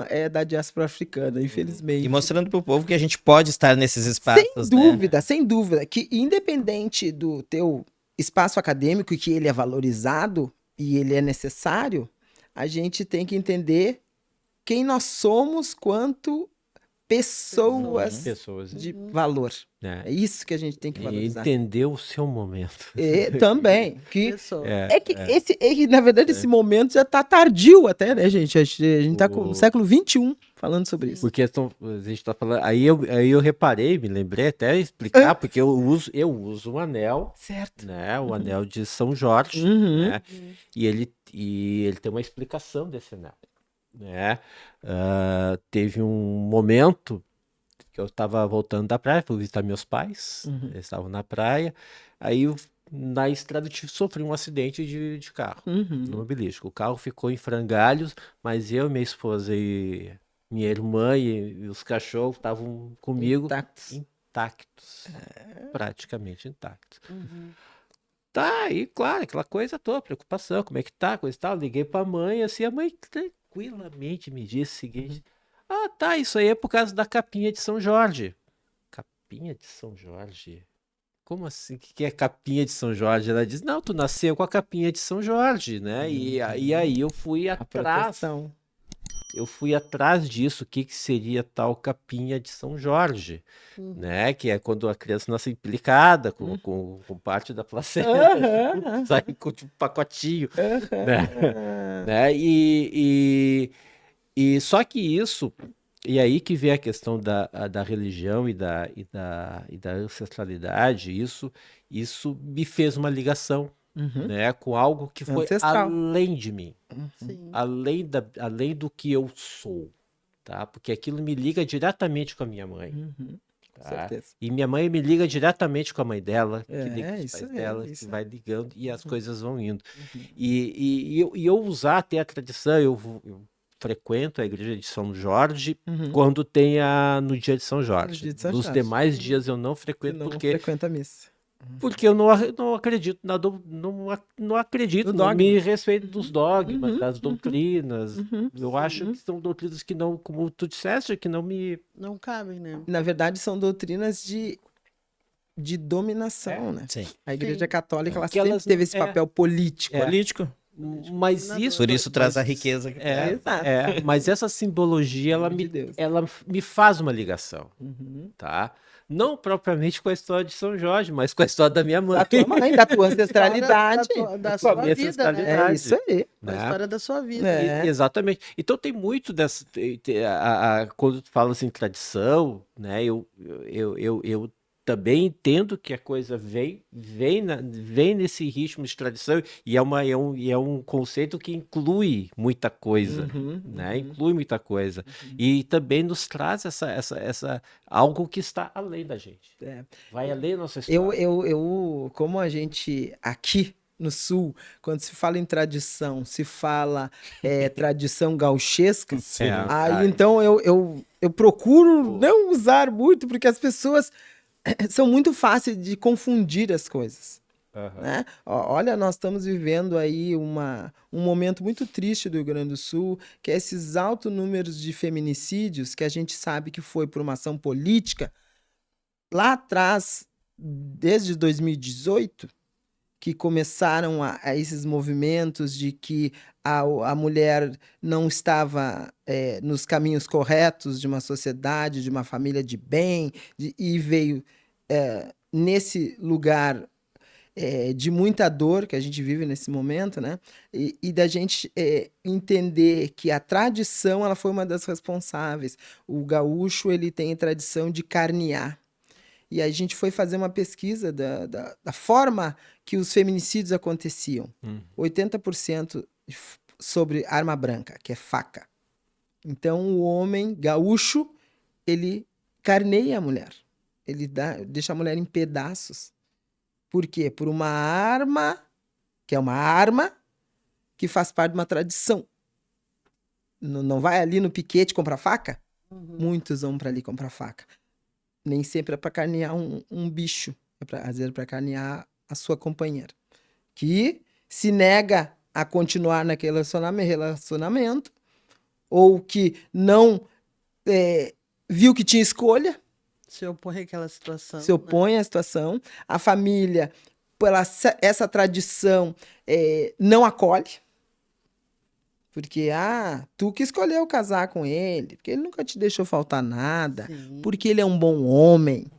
é da diáspora africana, infelizmente. E mostrando pro povo que a gente pode estar nesses espaços, Sem dúvida, que independente do teu espaço acadêmico e que ele é valorizado e ele é necessário, a gente tem que entender quem nós somos quanto pessoas de valor. É isso que a gente tem que E valorizar. entender o seu momento. E também, que Pessoa. na verdade, esse momento já está tardio até, né, gente? A gente tá no século XXI falando sobre isso. Porque a gente está falando. Aí eu reparei, me lembrei até explicar, porque eu uso um anel, Certo. né? O anel de São Jorge, Uhum. né? E ele tem uma explicação desse anel, né? Teve um momento que eu estava voltando da praia, fui visitar meus pais, eles estavam na praia, aí na estrada eu sofri um acidente de carro, no mobilístico. O carro ficou em frangalhos, mas eu, minha esposa e minha irmã e os cachorros estavam comigo Intactos. intactos, praticamente intactos. Tá, e claro, aquela coisa toda, preocupação, como é que tá, coisa e tal. Liguei pra mãe, assim, a mãe tranquilamente me disse o seguinte: ah, tá, isso aí é por causa da capinha de São Jorge. Capinha de São Jorge? Como assim? O que que é capinha de São Jorge? Ela diz: não, tu nasceu com a capinha de São Jorge, né? E aí eu fui A atrás. proteção. Eu fui atrás disso, o que que seria tal capinha de São Jorge, né? Que é quando a criança nasce implicada com parte da placenta, Aham, sai com tipo, um pacotinho, né? aham. Né? E só que isso, e aí que vem a questão da religião e da ancestralidade, isso me fez uma ligação, Uhum. né? Com algo que foi Ancestral. além de mim, Sim. além do que eu sou, tá? Porque aquilo me liga diretamente com a minha mãe, Uhum. Com tá? certeza. E minha mãe me liga diretamente com a mãe dela, que liga com os Isso pais é, dela, que isso é. vai ligando e as coisas vão indo. Uhum. E eu usar até a tradição, eu frequento a igreja de São Jorge Uhum. quando tem no dia de São Jorge. dia de São Nos Jorge. demais dias eu não Você frequento não porque frequenta a missa. eu não acredito não acredito, No não dogma. me respeito dos dogmas, Uhum, das uhum, doutrinas. uhum, Eu acho uhum. que são doutrinas que não, como tu disseste, que não me. Não cabem, né? Na verdade, são doutrinas de dominação, né? Sim. A Igreja Sim. Católica, ela Que sempre elas teve esse papel político. É. Político. Mas dominador. isso. Por isso traz a mas- riqueza que Exato. mas essa simbologia, Nome de Deus. ela me faz uma ligação, Uhum. tá? Não propriamente com a história de São Jorge, mas com a história da minha mãe. Da tua mãe, da tua ancestralidade. Da Com a sua minha vida, né? É isso aí. A né? história da sua vida. É. Exatamente. Então tem muito dessa. Quando tu fala assim, tradição, né? Eu também entendo que a coisa vem nesse ritmo de tradição e é um conceito que inclui muita coisa, Uhum, né? uhum. Inclui muita coisa. E também nos traz algo que está além da gente. É. Vai além da nossa Eu, história. como a gente aqui no Sul, quando se fala em tradição, se fala tradição gauchesca, É, aí então eu procuro não usar muito, porque as pessoas são muito fáceis de confundir as coisas. aham. Né? Olha, nós estamos vivendo aí um momento muito triste do Rio Grande do Sul, que é esses altos números de feminicídios, que a gente sabe que foi por uma ação política, lá atrás, desde 2018, que começaram a esses movimentos de que a mulher não estava nos caminhos corretos de uma sociedade, de uma família de bem, e veio nesse lugar de muita dor que a gente vive nesse momento, né? E da gente entender que a tradição ela foi uma das responsáveis. O gaúcho ele tem a tradição de carnear. E a gente foi fazer uma pesquisa da forma que os feminicídios aconteciam. 80% sobre arma branca, que é faca. Então, o homem gaúcho, ele carneia a mulher. Ele deixa a mulher em pedaços. Por quê? Por uma arma, que é uma arma, que faz parte de uma tradição. Não vai ali no piquete comprar faca? Muitos vão para ali comprar faca. Nem sempre é para carnear um bicho. Às vezes é para carnear a sua companheira. Que se nega a continuar naquele relacionamento ou que não viu que tinha escolha, Se opõe àquela situação. se opõe à situação. A família, pela essa tradição, não acolhe. Porque, tu que escolheu casar com ele, porque ele nunca te deixou faltar nada, Sim. porque ele é um bom homem.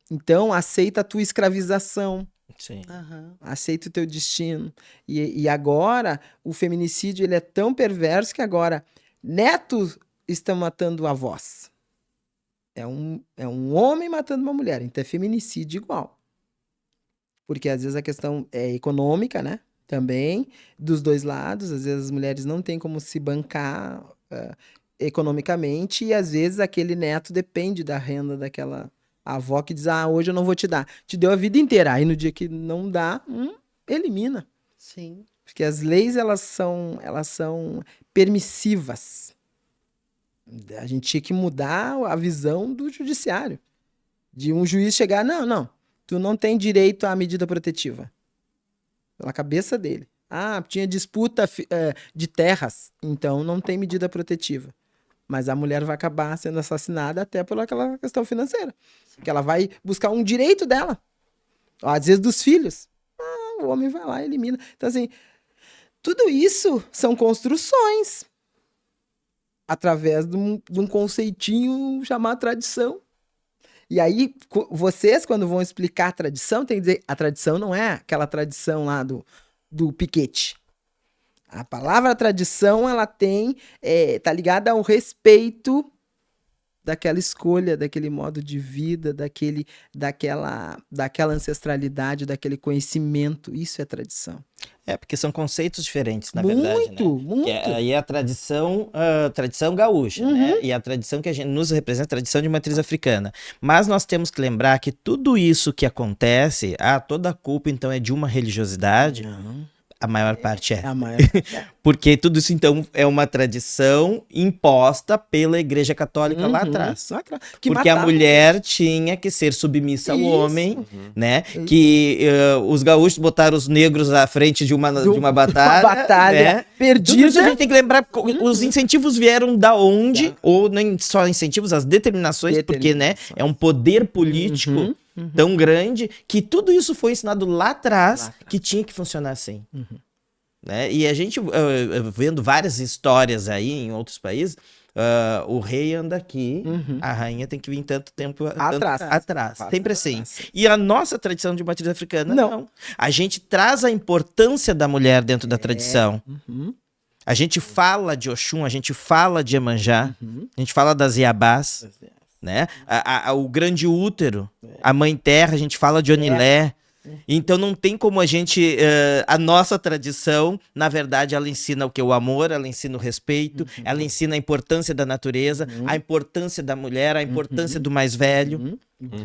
Então, aceita a tua escravização, Sim. Aham. aceita o teu destino. E agora, o feminicídio ele é tão perverso que agora netos estão matando avós. É um homem matando uma mulher, então é feminicídio igual. Porque às vezes a questão é econômica, né? Também, dos dois lados. Às vezes as mulheres não têm como se bancar economicamente e às vezes aquele neto depende da renda daquela avó que diz, hoje eu não vou te dar. Te deu a vida inteira. Aí no dia que não dá, elimina. Sim. Porque as leis, elas são permissivas. A gente tinha que mudar a visão do judiciário. De um juiz chegar, não, tu não tem direito à medida protetiva. pela cabeça dele. Ah, tinha disputa de terras, então não tem medida protetiva. Mas a mulher vai acabar sendo assassinada até por aquela questão financeira. Que ela vai buscar um direito dela. Às vezes dos filhos. Ah, o homem vai lá e elimina. Então, assim, tudo isso são construções através de um conceitinho chamado tradição. E aí, vocês, quando vão explicar a tradição, tem que dizer, a tradição não é aquela tradição lá do Piquete. A palavra tradição, ela tá ligada ao respeito daquela escolha, daquele modo de vida, daquela ancestralidade, daquele conhecimento. Isso é tradição. Porque são conceitos diferentes, na verdade, né? Muito. Que aí é a tradição gaúcha, né? E a tradição que a gente nos representa, a tradição de matriz africana. Mas nós temos que lembrar que tudo isso que acontece, toda a culpa, então, é de uma religiosidade. Não. A maior parte é. A maior Porque tudo isso, então, é uma tradição imposta pela Igreja Católica lá atrás. Que Porque a matava. mulher tinha que ser submissa ao Isso. homem, né? Que os gaúchos botaram os negros à frente de uma batalha. Uma batalha né? Tudo perdida. isso a gente tem que lembrar, os incentivos vieram da onde, ou nem só incentivos, as determinações, porque, né, é um poder político tão grande, que tudo isso foi ensinado lá atrás, que tinha que funcionar assim. Né? E a gente, vendo várias histórias aí em outros países, o rei anda aqui, a rainha tem que vir tanto tempo atrás. Sempre assim. E a nossa tradição de matriz africana, não. A gente traz a importância da mulher dentro da tradição. A gente fala de Oxum, a gente fala de Iemanjá, a gente fala das Iabás, né? O grande útero, a mãe terra, a gente fala de Onilé. Então não tem como a gente, a nossa tradição, na verdade, ela ensina o que? O amor, ela ensina o respeito, ela ensina a importância da natureza, a importância da mulher, a importância do mais velho.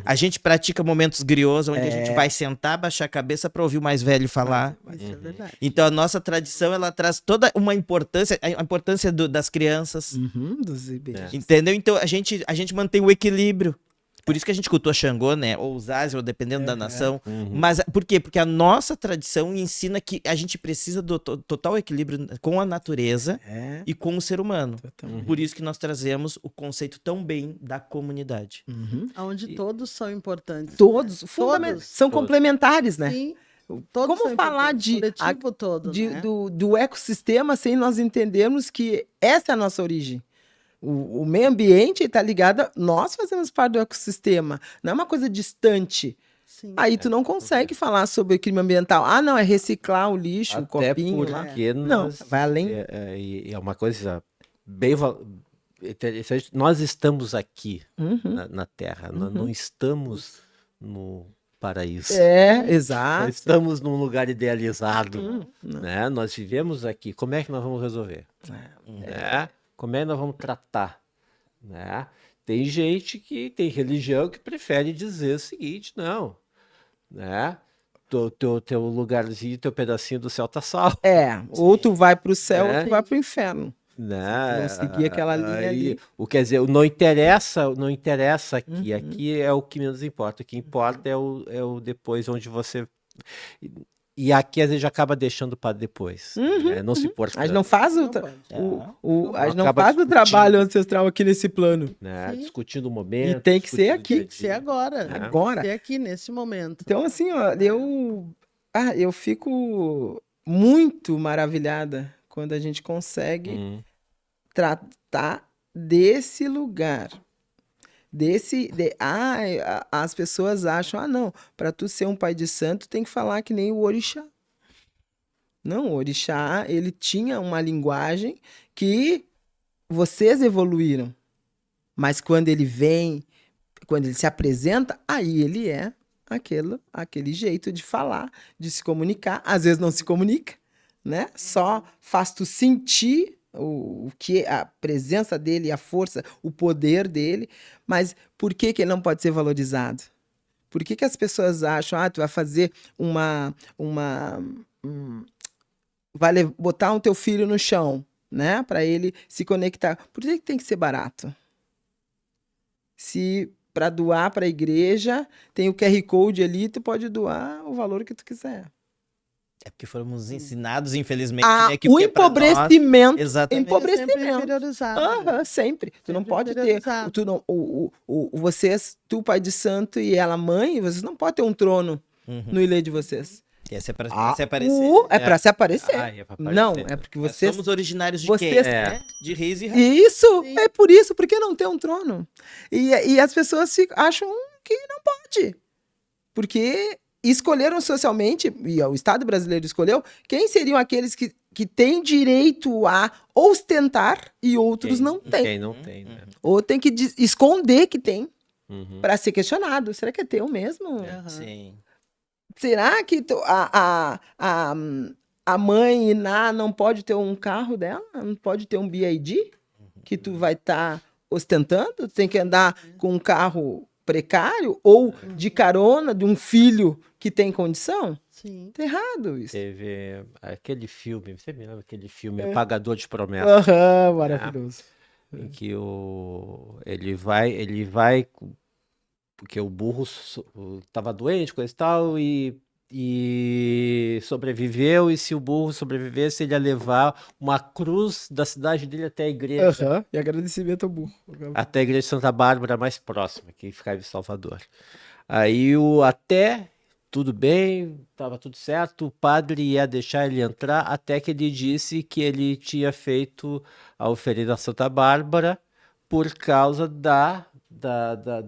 A gente pratica momentos griosos, onde a gente vai sentar, baixar a cabeça para ouvir o mais velho falar. Isso é verdade. Então a nossa tradição, ela traz toda uma importância, a importância das crianças, Dos ibéricos. entendeu? Então a gente mantém o equilíbrio. Por isso que a gente cultua Xangô, né? Ou Zazi, ou dependendo da nação. Mas por quê? Porque a nossa tradição ensina que a gente precisa do total equilíbrio com a natureza e com o ser humano. Por isso que nós trazemos o conceito tão bem da comunidade. Onde todos são importantes. Todos, né? fundamentais. São complementares, né? Sim. Todos Como são falar importantes, de- coletivo todo, né? do ecossistema sem nós entendermos que essa é a nossa origem? O meio ambiente está ligado, nós fazemos parte do ecossistema, não é uma coisa distante. Sim. Aí tu não consegue falar sobre o crime ambiental. Ah, não, é reciclar o lixo, o Até copinho lá. porque Não, nós, vai além. é uma coisa bem interessante. Nós estamos aqui na Terra, nós não estamos no paraíso. Nós Exato. estamos num lugar idealizado, né? Nós vivemos aqui. Como é que nós vamos resolver? Né? Como é que nós vamos tratar? Né? Tem gente que tem religião que prefere dizer o seguinte, não, né? Teu lugarzinho, teu pedacinho do céu tá salvo. Ou tu vai pro céu ou É. tu vai pro inferno. Né? Não seguir aquela linha ali. Quer dizer, não interessa aqui. Aqui é o que menos importa. O que importa é o depois, onde você. E aqui às vezes acaba deixando para depois. Né? Não se importa. A gente não faz Não pode. a gente não Acaba faz o discutindo. trabalho ancestral aqui nesse plano. Né? Sim. Discutindo o momento. E tem que ser discutindo o aqui. dia a Tem que ser dia. agora. né? Agora. Tem que ser aqui, nesse momento. Então, assim, ó, eu fico muito maravilhada quando a gente consegue tratar desse lugar. As pessoas acham, não, para tu ser um pai de santo tem que falar que nem o orixá. Não, o orixá, ele tinha uma linguagem que vocês evoluíram. Mas quando ele vem, quando ele se apresenta, aí ele é aquele jeito de falar, de se comunicar. Às vezes não se comunica, né? Só faz tu sentir o que a presença dele, a força, o poder dele. Mas por que ele não pode ser valorizado? Por que as pessoas acham, tu vai fazer vai botar o teu filho no chão, né? Para ele se conectar. Por que tem que ser barato? Se para doar para a igreja tem o QR Code ali, tu pode doar o valor que tu quiser. É porque fomos ensinados, infelizmente, Ah, né, que o que é pra nós- empobrecimento. Exatamente. Sempre Empobrecimento. inferiorizado. Aham, sempre. Tu não Sempre pode ter. interiorizado. Tu não, vocês, tu, pai de santo, e ela, mãe, vocês não podem ter um trono Uhum. no ilê de vocês. Essa é pra Ah, se aparecer. É pra se aparecer. Ah, é pra Não, aparecer. é porque Nós vocês. somos originários de vocês- quem? É. De reis e rainhas. Isso, Sim. é por isso. Por que não ter um trono? E as pessoas acham que não pode. Porque escolheram socialmente, e o Estado brasileiro escolheu, quem seriam aqueles que têm direito a ostentar e outros Quem- não têm. Quem não tem, né? Ou tem que esconder que tem Uhum. para ser questionado. Será que é teu mesmo? Aham. Sim. Será que a mãe Iná não pode ter um carro dela? Não pode ter um BID? Que tu vai estar ostentando? Tem que andar com um carro precário ou de carona de um filho que tem condição? Sim. Tá errado isso. Teve aquele filme, você me lembra aquele filme É. Pagador de Promessas? Aham, maravilhoso. Em que ele vai porque o burro estava doente, coisa e tal, e sobreviveu, e se o burro sobrevivesse, ele ia levar uma cruz da cidade dele até a igreja, Aham, e agradecimento ao burro. até a igreja de Santa Bárbara mais próxima, que ficava em Salvador. Aí até tudo bem, estava tudo certo, o padre ia deixar ele entrar, até que ele disse que ele tinha feito a oferenda a Santa Bárbara por causa de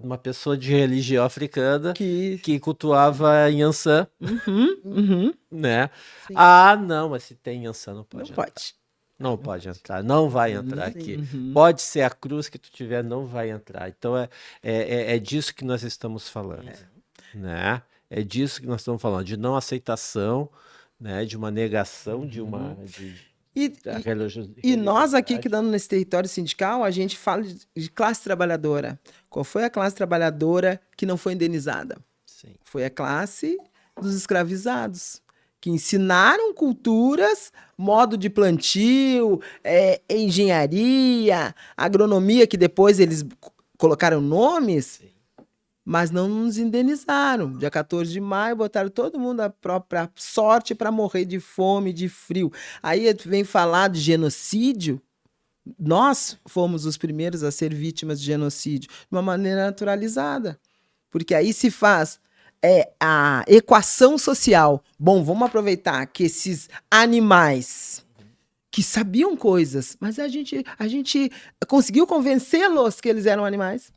uma pessoa de religião africana que cultuava Yansan, Uhum, né? Sim. Ah, não, mas se tem Yansan não não pode entrar. pode. Não pode entrar, não vai entrar Sim. aqui. Uhum. Pode ser a cruz que tu tiver, não vai entrar. Então é disso que nós estamos falando, né? É disso que nós estamos falando, de não aceitação, né? De uma negação de uma da E nós aqui que estamos nesse território sindical, a gente fala de classe trabalhadora. Qual foi a classe trabalhadora que não foi indenizada? Sim. Foi a classe dos escravizados, que ensinaram culturas, modo de plantio, engenharia, agronomia, que depois eles colocaram nomes, mas não nos indenizaram. Dia 14 de maio, botaram todo mundo à própria sorte para morrer de fome, de frio. Aí vem falar de genocídio. Nós fomos os primeiros a ser vítimas de genocídio, de uma maneira naturalizada. Porque aí se faz a equação social. Bom, vamos aproveitar que esses animais que sabiam coisas, mas a gente conseguiu convencê-los que eles eram animais.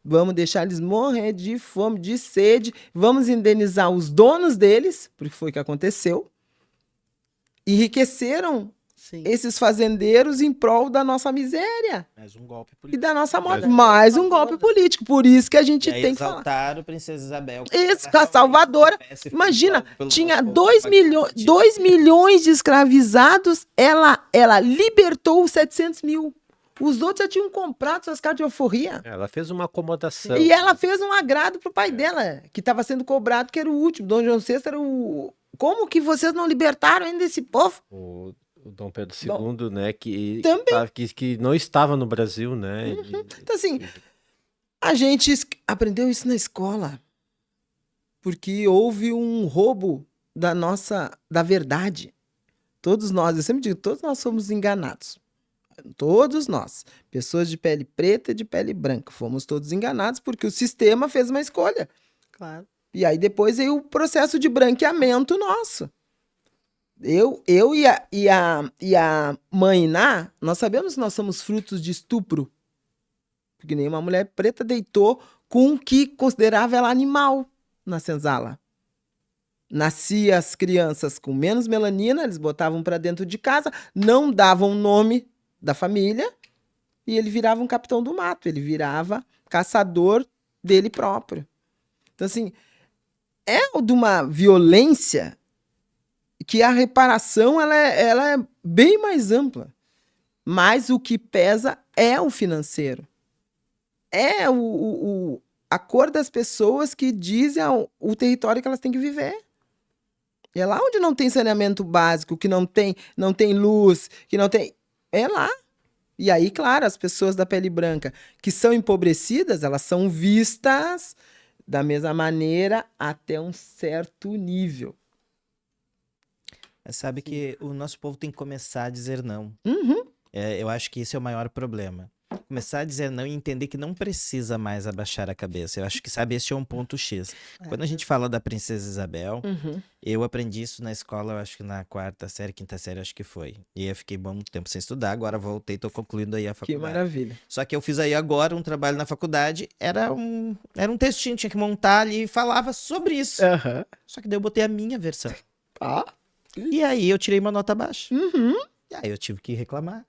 Vamos deixar eles morrer de fome, de sede. Vamos indenizar os donos deles, porque foi o que aconteceu. Enriqueceram Sim. esses fazendeiros em prol da nossa miséria Mais um golpe e político. da nossa morte. Mais um golpe político. Por isso que a gente E aí tem que falar. exaltaram Princesa Isabel. Isso, a salvadora. Imagina, tinha 2 milhões de escravizados, ela libertou os 700 mil. Os outros já tinham comprado suas cartas de alforria. Ela fez uma acomodação. E ela fez um agrado pro pai dela, que estava sendo cobrado, que era o último. Dom João VI era o... Como que vocês não libertaram ainda esse povo? O Dom Pedro II, né, que não estava no Brasil, né? Então, assim, a gente aprendeu isso na escola. Porque houve um roubo da verdade. Todos nós, eu sempre digo, todos nós somos enganados. Todos nós, pessoas de pele preta e de pele branca, fomos todos enganados porque o sistema fez uma escolha. Claro. E aí depois veio o processo de branqueamento nosso. Eu e a mãe Iná, nós sabemos que nós somos frutos de estupro. Porque nenhuma mulher preta deitou com o que considerava ela animal na senzala. Nascia as crianças com menos melanina, eles botavam para dentro de casa, não davam nome da família, e ele virava um capitão do mato, ele virava caçador dele próprio. Então, assim, é de uma violência que a reparação ela é bem mais ampla. Mas o que pesa é o financeiro. É a cor das pessoas que dizem o território que elas têm que viver. É lá onde não tem saneamento básico, que não tem luz, que não tem... É lá. E aí, claro, as pessoas da pele branca que são empobrecidas, elas são vistas da mesma maneira até um certo nível. Mas sabe que o nosso povo tem que começar a dizer não. Uhum. Eu acho que esse é o maior problema. Começar a dizer não e entender que não precisa mais abaixar a cabeça. Eu acho que, sabe, esse é um ponto X. Quando a gente fala da Princesa Isabel, Uhum. eu aprendi isso na escola, eu acho que na 4ª série, 5ª série, acho que foi. E eu fiquei bom tempo sem estudar, agora voltei, tô concluindo aí a Que faculdade. maravilha. Só que eu fiz aí agora um trabalho na faculdade, era um textinho, tinha que montar ali e falava sobre isso. Aham. Só que daí eu botei a minha versão. Ah. E aí eu tirei uma nota baixa. Uhum. E aí eu tive que reclamar.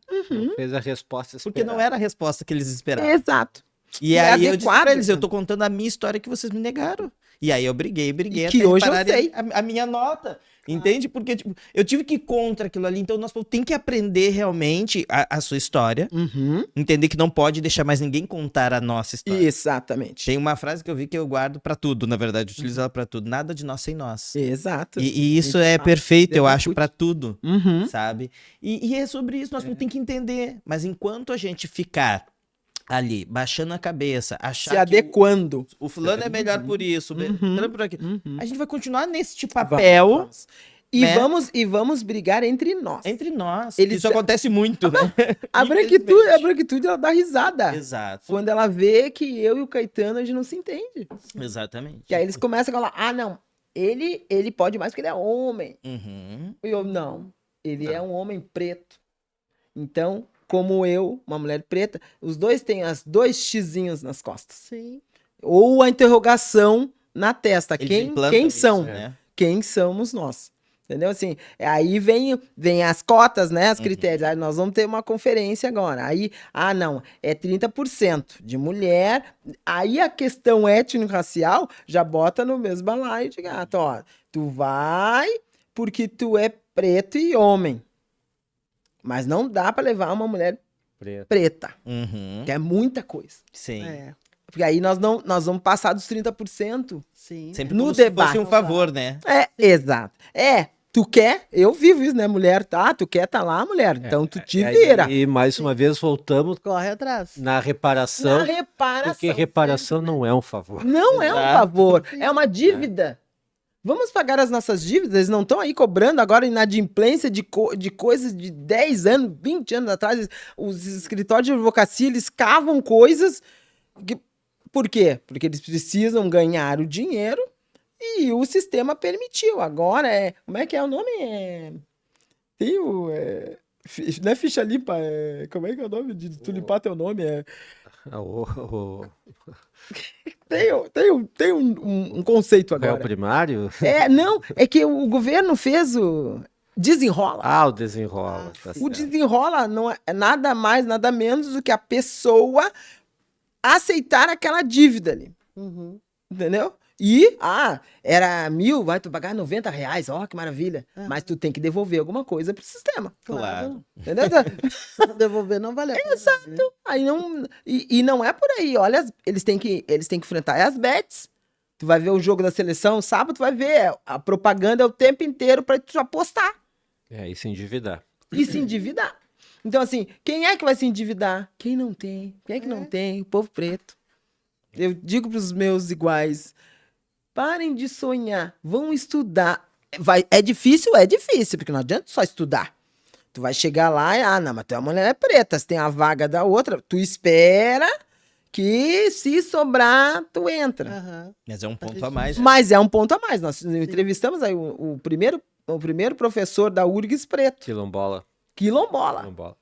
Fez a resposta Porque não esperada. era a resposta que eles esperavam. Exato. E E é aí eu disse pra adequado, eles, eu né? tô contando a minha história que vocês me negaram. E aí eu briguei E até que hoje eu repararem sei. a minha nota. Entende? Porque tipo, eu tive que ir contra aquilo ali. Então nós tem que aprender realmente a sua história. Uhum. Entender que não pode deixar mais ninguém contar a nossa história. Exatamente. Tem uma frase que eu vi que eu guardo pra tudo, na verdade. Eu utilizo ela pra tudo. Nada de nós sem nós. Exato. E isso Gente, é fala, perfeito, eu acho, execute. pra tudo. Uhum. Sabe? E é sobre isso, nós não tem que entender. Mas enquanto a gente ficar ali, baixando a cabeça, achar Se que adequando. o fulano é melhor por isso, o fulano por aquilo, Uhum. a gente vai continuar nesse papel Vamos. E, né? vamos brigar entre nós. entre nós. Eles- Isso acontece muito, né? A Infelizmente. branquitude, ela dá risada. Exato. Quando ela vê que eu e o Caetano, a gente não se entende. Exatamente. E aí eles começam a falar, ah, não, ele pode mais porque ele é homem. Uhum. E eu, não, ele Não. é um homem preto. Então, como eu, uma mulher preta, os dois têm as 2 xizinhos nas costas. Sim. Ou a interrogação na testa. Eles Quem implantam são? isso, né? Quem somos nós? Entendeu? Assim, aí vem as cotas, né? Os critérios. Aí nós vamos ter uma conferência agora. Aí, não, é 30% de mulher. Aí a questão étnico-racial já bota no mesmo balaio de gato. Ó, tu vai porque tu é preto e homem. Mas não dá pra levar uma mulher Preto. preta, Uhum. que é muita coisa. Sim. É. Porque aí nós vamos passar dos 30%. Sim. Sempre No como se debate. fosse um favor, né? Exato. Tu quer? Eu vivo isso, né? Mulher, tu quer, tá lá, mulher. Então tu te vira. E mais uma vez voltamos Corre atrás. na reparação, Na reparação. porque reparação não é um favor. Não é um Exato. favor, é uma dívida. Vamos pagar as nossas dívidas? Eles não estão aí cobrando agora inadimplência de coisas de 10 anos, 20 anos atrás. Os escritórios de advocacia, eles cavam coisas. Por quê? Porque eles precisam ganhar o dinheiro e o sistema permitiu. Agora como é que é o nome? Tem o... não é ficha limpa, como é que é o nome? Tu limpar teu nome? Tem um conceito Qual é o agora. primário? Não, é que o governo fez o desenrola. O desenrola. Tá O certo. desenrola não é nada mais, nada menos do que a pessoa aceitar aquela dívida ali. Uhum. Entendeu? E, era 1.000, vai tu pagar R$90, ó, que maravilha. Aham. Mas tu tem que devolver alguma coisa pro sistema. Claro. Entendeu? Devolver não vale a pena. Exato. Aí não, e não é por aí. Olha, eles têm que enfrentar as bets. Tu vai ver o jogo da seleção, sábado tu vai ver. A propaganda é o tempo inteiro pra tu apostar E se endividar. e se endividar. Então, assim, quem é que vai se endividar? Quem não tem? Quem é que não tem? O povo preto. Eu digo pros meus iguais, parem de sonhar, vão estudar. É difícil, porque não adianta só estudar. Tu vai chegar lá e, não, mas tu é uma mulher preta, se tem a vaga da outra, tu espera que se sobrar, tu entra. Aham. Mas é um ponto a mais. Mas é um ponto a mais. Nós entrevistamos aí o primeiro professor da URGS preto, Quilombola. quilombola.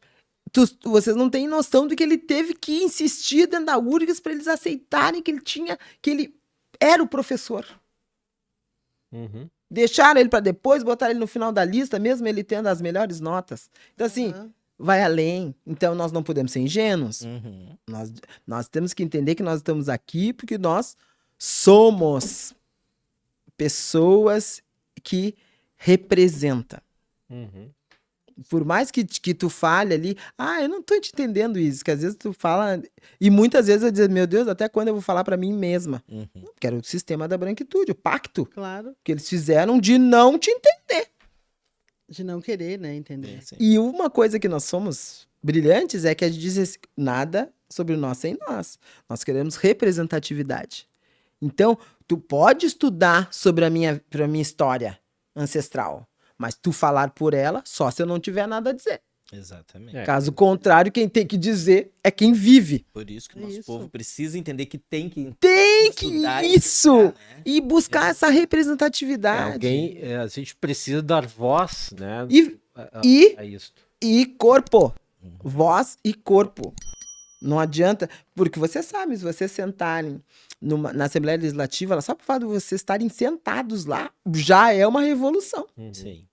Vocês não têm noção do que ele teve que insistir dentro da URGS para eles aceitarem que ele era o professor. Uhum. Deixaram ele para depois, botaram ele no final da lista, mesmo ele tendo as melhores notas. Então, assim, Aham. vai além. Então, nós não podemos ser ingênuos. Uhum. Nós temos que entender que nós estamos aqui porque nós somos pessoas que representam. Uhum. Por mais que tu fale ali, eu não tô te entendendo isso, que às vezes tu fala, e muitas vezes eu digo, meu Deus, até quando eu vou falar pra mim mesma? Uhum. Que era o sistema da branquitude, o pacto Claro. que eles fizeram de não te entender. De não querer, né? Entender. Sim. E uma coisa que nós somos brilhantes é que a gente diz assim, nada sobre nós sem nós. Nós queremos representatividade. Então, tu pode estudar sobre a minha história ancestral, Mas tu falar por ela, só se eu não tiver nada a dizer. Exatamente. É. Caso contrário, quem tem que dizer é quem vive. Por isso que o nosso Isso. povo precisa entender que tem que Tem que estudar e isso! buscar, né? E buscar essa representatividade. A gente precisa dar voz, né? E- a, e- a isso. E corpo. Voz e corpo. Não adianta, porque você sabe, se vocês sentarem na Assembleia Legislativa, só por fato de vocês estarem sentados lá, já é uma revolução. Sim.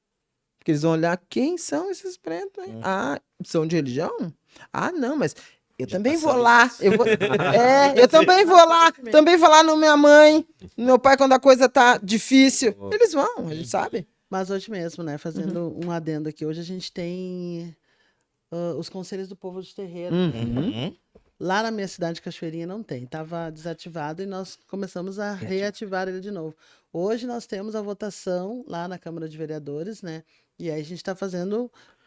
Porque eles vão olhar, quem são esses pretos, hein? Ah, são de religião? Ah, não, mas eu Já também vou passamos lá. isso. Eu também vou lá. Também vou lá no minha mãe, no meu pai, quando a coisa tá difícil. Eles vão, a gente sabe. Mas hoje mesmo, né, fazendo um adendo aqui, hoje a gente tem os conselhos do povo de terreiro. Uhum. Lá na minha cidade, Cachoeirinha, não tem. Estava desativado e nós começamos a reativar ele de novo. Hoje nós temos a votação lá na Câmara de Vereadores, né? E aí a gente está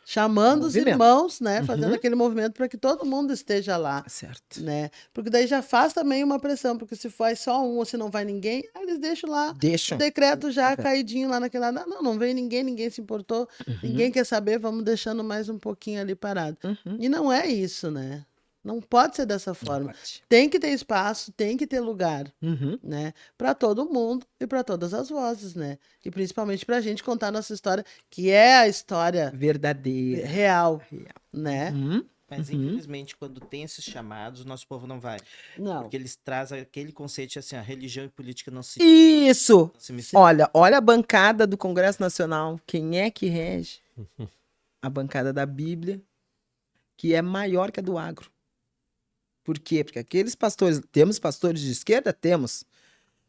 chamando os Movimento. irmãos, né? Fazendo aquele movimento para que todo mundo esteja lá, Certo. né? Porque daí já faz também uma pressão, porque se vai só um ou se não vai ninguém, aí eles deixam lá o Deixam. decreto já caidinho lá naquele lado. Não veio ninguém, ninguém se importou, ninguém quer saber, vamos deixando mais um pouquinho ali parado. E não é isso, né? Não pode ser dessa forma. Tem que ter espaço, tem que ter lugar, né? Para todo mundo e para todas as vozes, né? E principalmente para a gente contar a nossa história, que é a história Verdadeira. real, né? Mas infelizmente, quando tem esses chamados, o nosso povo não vai. Não. Porque eles trazem aquele conceito de assim, a religião e política não se, Isso! não se misturam. Olha a bancada do Congresso Nacional. Quem é que rege? A bancada da Bíblia, que é maior que a do agro. Por quê? Porque aqueles pastores... Temos pastores de esquerda? Temos.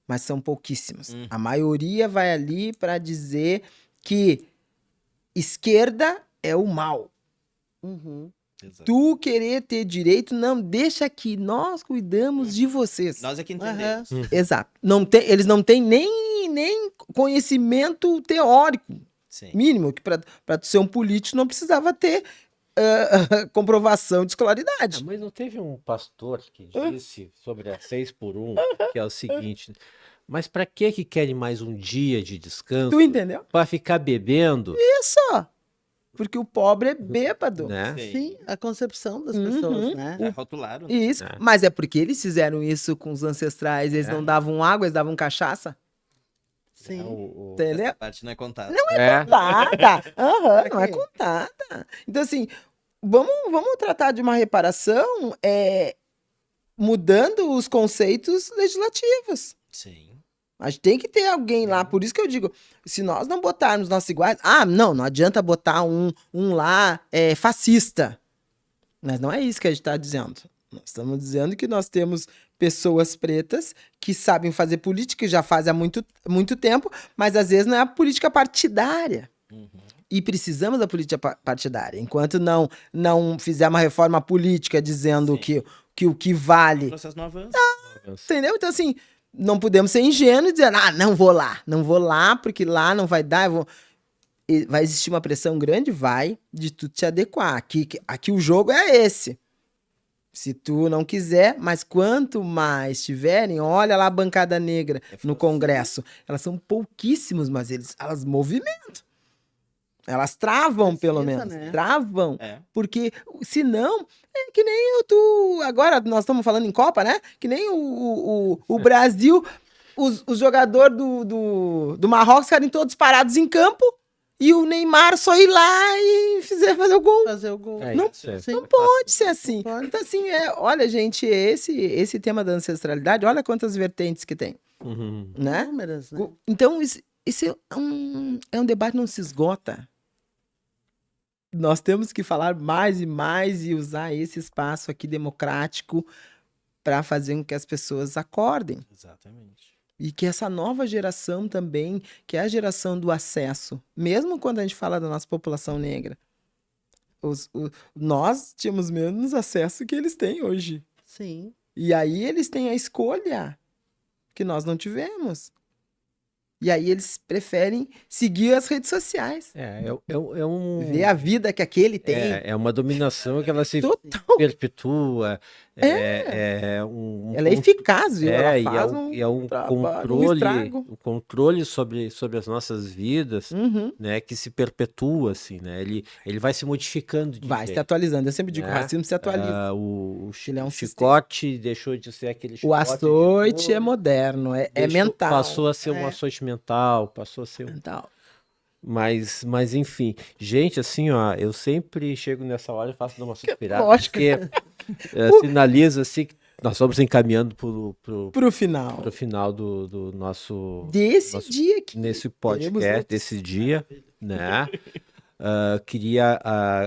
Mas são pouquíssimos. A maioria vai ali para dizer que esquerda é o mal. Uhum. Exato. Tu querer ter direito, não, deixa que nós cuidamos de vocês. Nós é que entendemos. Exato. Eles não têm nem conhecimento teórico Sim. mínimo, que para tu ser um político não precisava ter comprovação de escolaridade. Mas não teve um pastor que disse sobre a 6x1, que é o seguinte, mas para que querem mais um dia de descanso? Tu entendeu? Para ficar bebendo, Isso! Porque o pobre é bêbado. né? Sim, a concepção das pessoas, né? Já rotularam. né? Isso. É. Mas é porque eles fizeram isso com os ancestrais. Eles não davam água, eles davam cachaça. Sim. Entendeu? Essa parte não é contada. Contada. Aham, não é Ok. contada. Então, assim, vamos tratar de uma reparação mudando os conceitos legislativos. Sim. A gente tem que ter alguém lá. Por isso que eu digo, se nós não botarmos nossos iguais... não adianta botar um lá fascista. Mas não é isso que a gente está dizendo. Nós estamos dizendo que nós temos pessoas pretas que sabem fazer política, que já fazem há muito tempo, mas às vezes não é a política partidária. E precisamos da política partidária. Enquanto não fizer uma reforma política dizendo que o que O vale... processo não avança. Entendeu? Então, assim, não podemos ser ingênuos e dizer, não vou lá, porque lá não vai dar, vai existir uma pressão grande? Vai, de tu te adequar. Aqui o jogo é esse. Se tu não quiser, mas quanto mais tiverem, olha lá a bancada negra no Congresso. Elas são pouquíssimos, mas elas movimentam. Elas travam, pelo Precisa, menos. né? Travam. É. Porque, senão, é que nem agora nós estamos falando em Copa, né? Que nem o Brasil, os jogadores do Marrocos ficarem todos parados em campo e o Neymar só ir lá e fazer o gol. Fazer o gol. É Não- isso, é. Sim. Não pode ser assim. Não pode. Então, assim, olha, gente, esse tema da ancestralidade, olha quantas vertentes que tem, Uhum. né? Inúmeras, né? Então, isso é um debate que não se esgota. Nós temos que falar mais e mais e usar esse espaço aqui democrático para fazer com que as pessoas acordem. Exatamente. E que essa nova geração também, que é a geração do acesso, mesmo quando a gente fala da nossa população negra, nós tínhamos menos acesso que eles têm hoje. Sim. E aí eles têm a escolha que nós não tivemos. E aí eles preferem seguir as redes sociais. É um. Ver a vida que aquele tem. É uma dominação que ela se Total. perpetua. É um Ela é eficaz, viu? Ela e faz é um trabalho, um estrago. controle sobre as nossas vidas, Uhum. né, que se perpetua, assim, né? Ele vai se modificando de Vai se jeito, atualizando. Eu sempre digo, o né? racismo se atualiza. O Ele é um chicote deixou de ser aquele O chicote de açoite dor, é moderno, é mental. passou a ser um açoite mental, passou a ser um... Mental. Mas enfim, gente, assim, ó, eu sempre chego nessa hora e faço uma suspirada, Lógico. porque sinaliza assim que nós estamos encaminhando Pro final. pro final do nosso Desse dia aqui. nesse Teremos podcast, outros. desse dia, né? Queria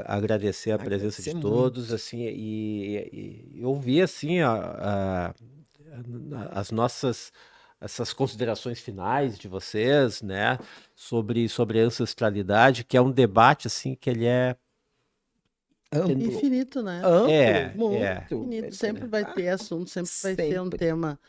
agradecer a presença de Agradecer todos, assim, e ouvir, assim, as nossas essas considerações finais de vocês, né, sobre a ancestralidade, que é um debate, assim, que ele é Amplo. Infinito, né? Amplo, muito. Infinito. Sempre vai ter assunto, sempre vai ser um Sempre. tema,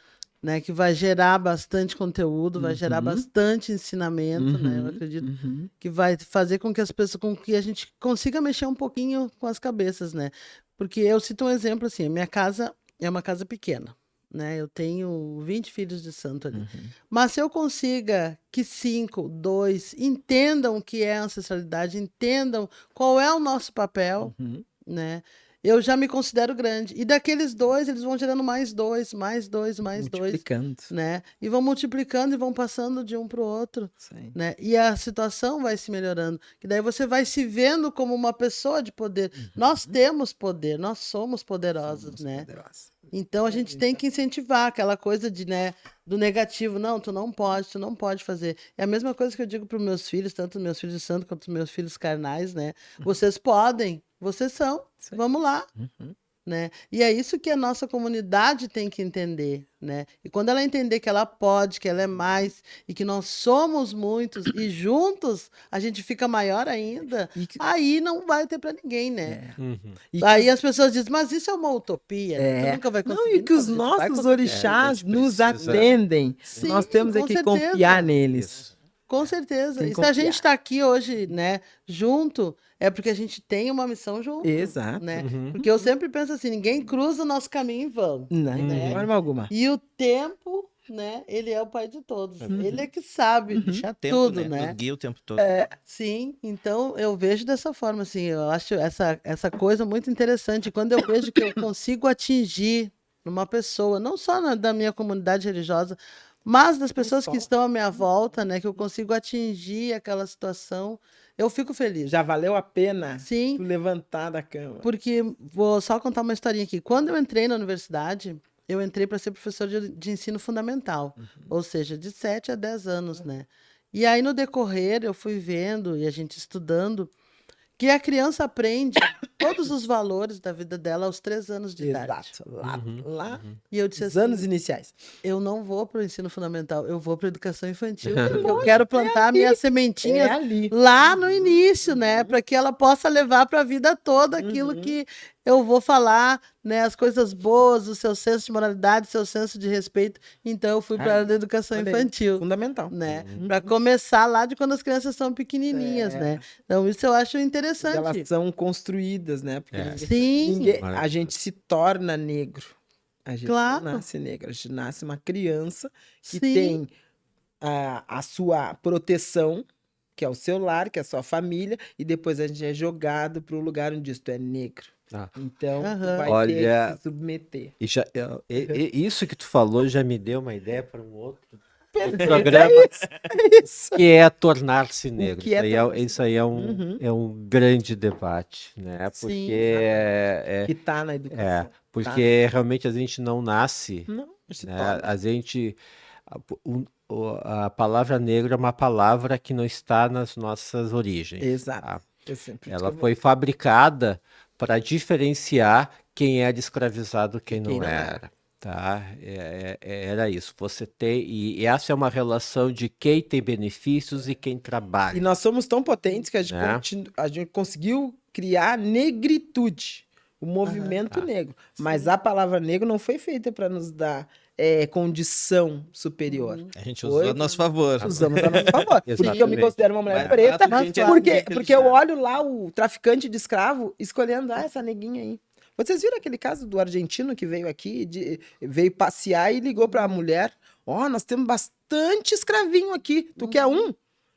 né, que vai gerar bastante conteúdo, vai gerar Uhum. bastante ensinamento, né? Eu Uhum, acredito uhum. que vai fazer com que as pessoas, com que a gente consiga mexer um pouquinho com as cabeças, né? Porque eu cito um exemplo assim, a minha casa é uma casa pequena, né? Eu tenho 20 filhos de santo ali. Mas se eu consiga que 5, 2 entendam o que é ancestralidade, entendam qual é o nosso papel, Uhum. né? Eu já me considero grande. E daqueles 2, eles vão gerando mais 2, mais 2, mais 2, Multiplicando. né? E vão multiplicando e vão passando de um para o outro, Isso aí. né? E a situação vai se melhorando. Que daí você vai se vendo como uma pessoa de poder. Nós temos poder, nós somos poderosos, Somos né? poderosos. Então a gente tem que incentivar aquela coisa de, né, do negativo. Não, tu não pode fazer. É a mesma coisa que eu digo para os meus filhos, tanto meus filhos de santo quanto meus filhos carnais, né? Vocês podem, vocês são. Isso aí. Vamos lá, Uhum. né? E é isso que a nossa comunidade tem que entender, né? E quando ela entender que ela pode, que ela é mais e que nós somos muitos e juntos a gente fica maior ainda, E que- aí não vai ter para ninguém, né? E que Aí as pessoas dizem, mas isso é uma utopia, né? Tu É. nunca vai Não, conseguir. e que os a gente vai nossos conseguir. orixás gente nos precisa- atendem. Sim, Nós temos é com que certeza. confiar neles. isso. Com certeza. Tem E que se a gente confiar. está aqui hoje, né, junto, é porque a gente tem uma missão junto. Exato. Né? Uhum. Porque eu sempre penso assim, ninguém cruza o nosso caminho em vão. Não, Né? de forma alguma. E o tempo, né, ele é o pai de todos. Uhum. Ele é que sabe Deixar tempo, tudo, né? né? Nos guia o tempo todo. Sim, então eu vejo dessa forma, assim, eu acho essa coisa muito interessante. Quando eu vejo que eu consigo atingir numa pessoa, não só da minha comunidade religiosa, mas das pessoas que estão à minha volta, né, que eu consigo atingir aquela situação, eu fico feliz. Já valeu a pena Sim, tu levantar da cama. porque vou só contar uma historinha aqui. Quando eu entrei na universidade, eu entrei para ser professor de ensino fundamental, ou seja, de 7 a 10 anos, né? E aí, no decorrer, eu fui vendo e a gente estudando que a criança aprende todos os valores da vida dela aos 3 anos de idade. Exato. Lá E eu disse nos assim, anos iniciais. eu não vou para o ensino fundamental, eu vou para a educação infantil. Porque eu quero plantar minhas sementinhas É ali. lá no início, né? Para que ela possa levar para a vida toda aquilo que eu vou falar, né? As coisas boas, o seu senso de moralidade, o seu senso de respeito. Então eu fui para a área da educação Olha aí, infantil, Fundamental. né? Para começar lá de quando as crianças são pequenininhas, né? Então isso eu acho interessante. Elas são construídas, né? Porque Sim, a gente se torna negro. A gente Claro. não nasce negro. A gente nasce uma criança que Sim. tem a sua proteção, que é o seu lar, que é a sua família, e depois a gente é jogado para o lugar onde tu é negro. Ah. Então, tu Aham. vai Olha, ter que se submeter. Isso que tu falou já me deu uma ideia para um outro programa, Isso. que é tornar-se negro. que é Isso aí é um grande debate, né? Sim, Porque Que tá na educação. porque realmente a gente não nasce, Não, se né? torna. A gente a palavra negro é uma palavra que não está nas nossas origens. Exato. Tá? Eu sempre Ela digo, foi fabricada para diferenciar quem era escravizado e quem não não era. Tá? Era isso. Você tem. E essa é uma relação de quem tem benefícios e quem E trabalha. nós somos tão potentes que a gente, Né? a gente conseguiu criar negritude, o movimento negro. Mas a palavra negro não foi feita para nos dar condição superior. A gente usou a nosso favor. Usamos a nosso favor. Porque eu me Exatamente. considero uma mulher Mas preta. fato, gente, é Porque eu olho lá o traficante de escravo escolhendo essa neguinha aí. Vocês viram aquele caso do argentino que veio aqui, veio passear e ligou pra mulher: nós temos bastante escravinho aqui. Tu quer um?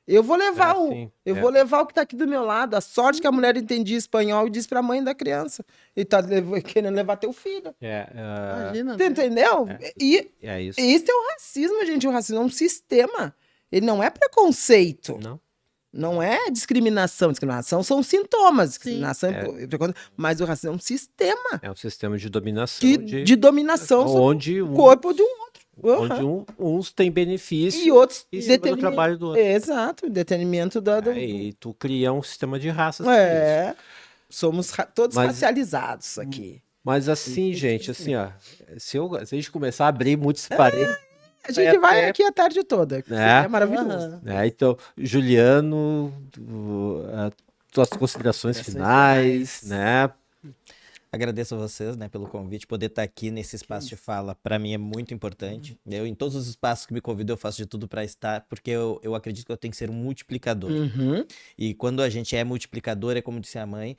Eu vou levar vou levar o que tá aqui do meu lado. A sorte que a mulher entendia espanhol e disse pra mãe da criança: ele tá querendo levar teu filho. Imagina. Tu entendeu? E É isso. isso é o racismo, gente. O racismo é um sistema. Ele não é preconceito. Não? Não é discriminação. Discriminação são sintomas. Discriminação preconceito. Mas o racismo é um sistema É um sistema de dominação. de dominação sobre onde o corpo de um outro. onde uns têm benefício E outros em cima do trabalho do outro. Exato, detenimento do. E tu cria um sistema de raças. Somos todos Mas- racializados aqui. Mas assim, gente, assim, ó, se a gente começar a abrir muitos parênteses, A gente vai até- aqui a tarde toda. É maravilhoso. Aham. né? Então, Juliano, tuas considerações finais, né? Agradeço a vocês, né, pelo convite, poder estar aqui nesse espaço de fala, para mim é muito importante. Eu, em todos os espaços que me convidam, eu faço de tudo para estar, porque eu acredito que eu tenho que ser um multiplicador. Uhum. E quando a gente é multiplicador, é como disse a mãe,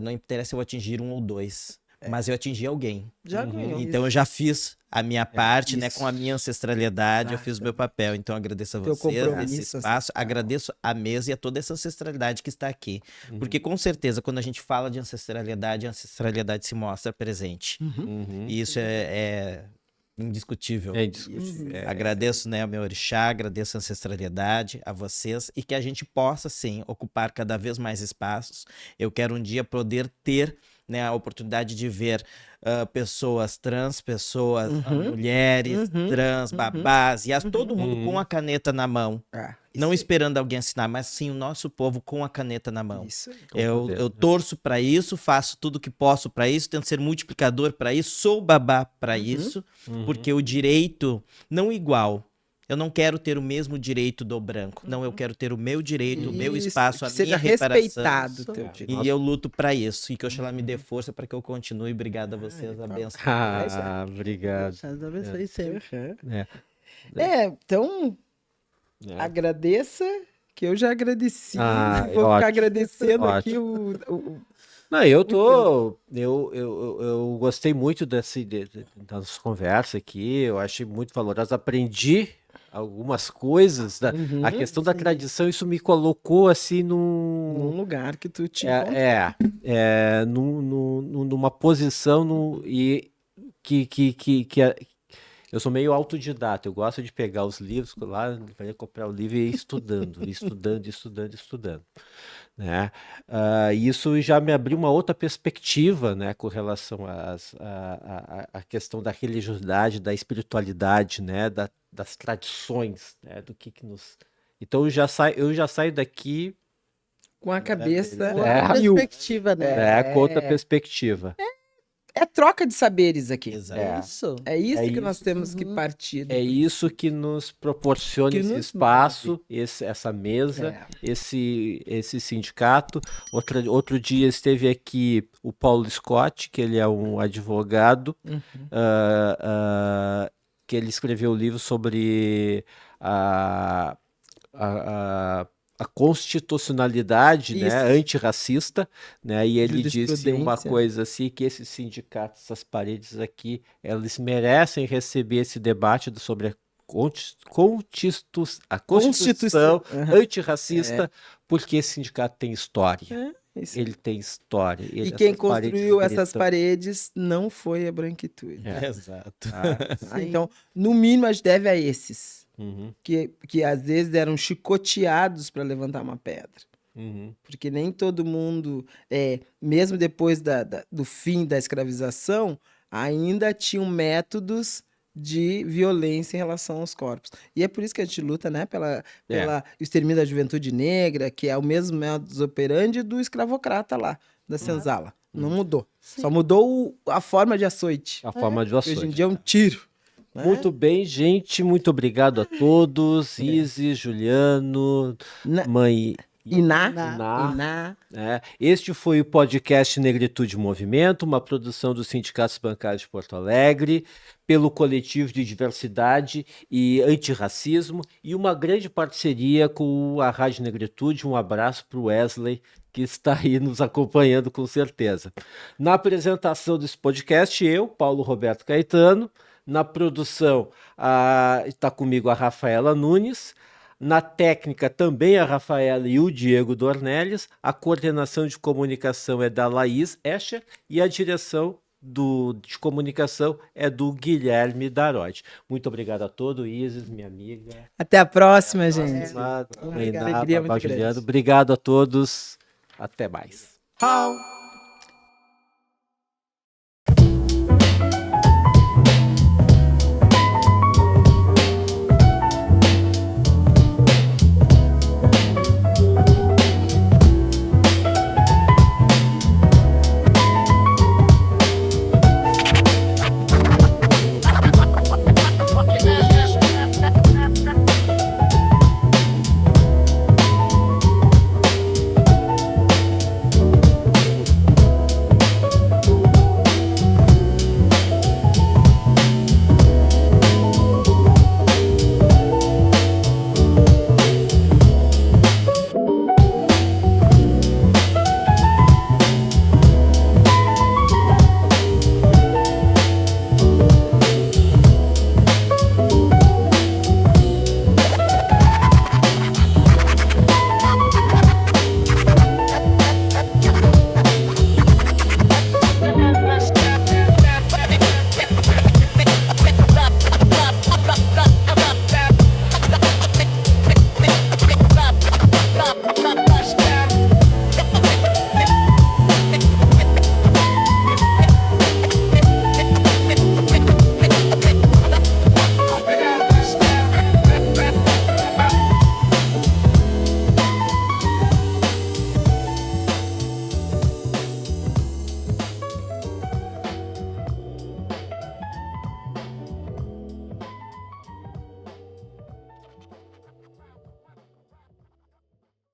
não interessa eu atingir um ou dois, mas eu atingir alguém. Já ganhou. Então eu já fiz a minha parte, né, isso. com a minha ancestralidade, eu fiz o meu papel. Então eu agradeço a Teu vocês compromisso nesse espaço, agradeço a mesa e a toda essa ancestralidade que está aqui. Porque com certeza, quando a gente fala de ancestralidade, a ancestralidade se mostra presente. E isso é indiscutível. É indiscutível. Agradeço, né, ao meu orixá, agradeço a ancestralidade, a vocês, e que a gente possa, sim, ocupar cada vez mais espaços. Eu quero um dia poder ter, né, a oportunidade de ver pessoas trans, pessoas, mulheres trans, babás, e todo mundo com a caneta na mão. Não esperando alguém assinar, mas sim o nosso povo com a caneta na mão. Isso. Eu torço para isso, faço tudo que posso para isso, tento ser multiplicador para isso, sou babá para isso, porque o direito não igual. Eu não quero ter o mesmo direito do branco. Não, eu quero ter o meu direito, o meu Isso, espaço, que a seja minha reparação. respeitado o teu direito. E eu luto para isso. E que Oxalá me dê força para que eu continue. Obrigado a vocês, a benção. Obrigado. Deus abençoe sempre. Então, agradeça, que eu já agradeci. Vou ótimo. ficar agradecendo aqui Ótimo. Não, eu gostei muito da nossa conversa aqui, eu achei muito valorosa, aprendi algumas coisas, a questão da tradição, isso me colocou assim num lugar que tu te encontra. numa posição e eu sou meio autodidata, eu gosto de pegar os livros lá, comprar o livro e ir estudando, né? Isso já me abriu uma outra perspectiva, né, com relação à questão da religiosidade, da espiritualidade, né, das tradições, né, do que nos... Então eu já saio daqui Com a cabeça. Perspectiva, né? com outra perspectiva. É troca de saberes aqui. Exato. Isso. É isso É que nós isso. temos que partir. É isso que nos proporciona Que esse nos espaço, essa mesa, esse sindicato. Outro dia esteve aqui o Paulo Scott, que ele é um advogado, que ele escreveu um livro sobre a constitucionalidade, né, antirracista, né, e ele disse uma coisa assim, que esses sindicatos, essas paredes aqui, eles merecem receber esse debate sobre a Constituição antirracista, porque esse sindicato tem história. Ele tem história. E quem construiu essas paredes não foi a branquitude. Exato. Então, no mínimo, a gente deve a esses. Que às vezes eram chicoteados para levantar uma pedra. Porque nem todo mundo, mesmo depois do fim da escravização, ainda tinham métodos de violência em relação aos corpos. E é por isso que a gente luta, né, pela extermínio da juventude negra, que é o mesmo modus operandi do escravocrata lá, da senzala. Não mudou. Sim. Só mudou a forma de açoite. A forma de açoite. Hoje em dia é um tiro. Muito bem, gente. Muito obrigado a todos. Izzy, Juliano, mãe Iná. Iná. Iná. Este foi o podcast Negritude Movimento, uma produção dos Sindicatos Bancários de Porto Alegre, pelo Coletivo de Diversidade e Antirracismo, e uma grande parceria com a Rádio Negritude. Um abraço para o Wesley, que está aí nos acompanhando com certeza. Na apresentação desse podcast, eu, Paulo Roberto Caetano. Na produção está comigo a Rafaela Nunes. Na técnica também a Rafaela e o Diego Dornelles. A coordenação de comunicação é da Laís Escher e a direção de comunicação é do Guilherme Darotti. Muito obrigado a todos, Isis, minha amiga. Até a próxima, gente. Obrigada. Alegria muito grande. Obrigado a todos. Até mais. Tchau.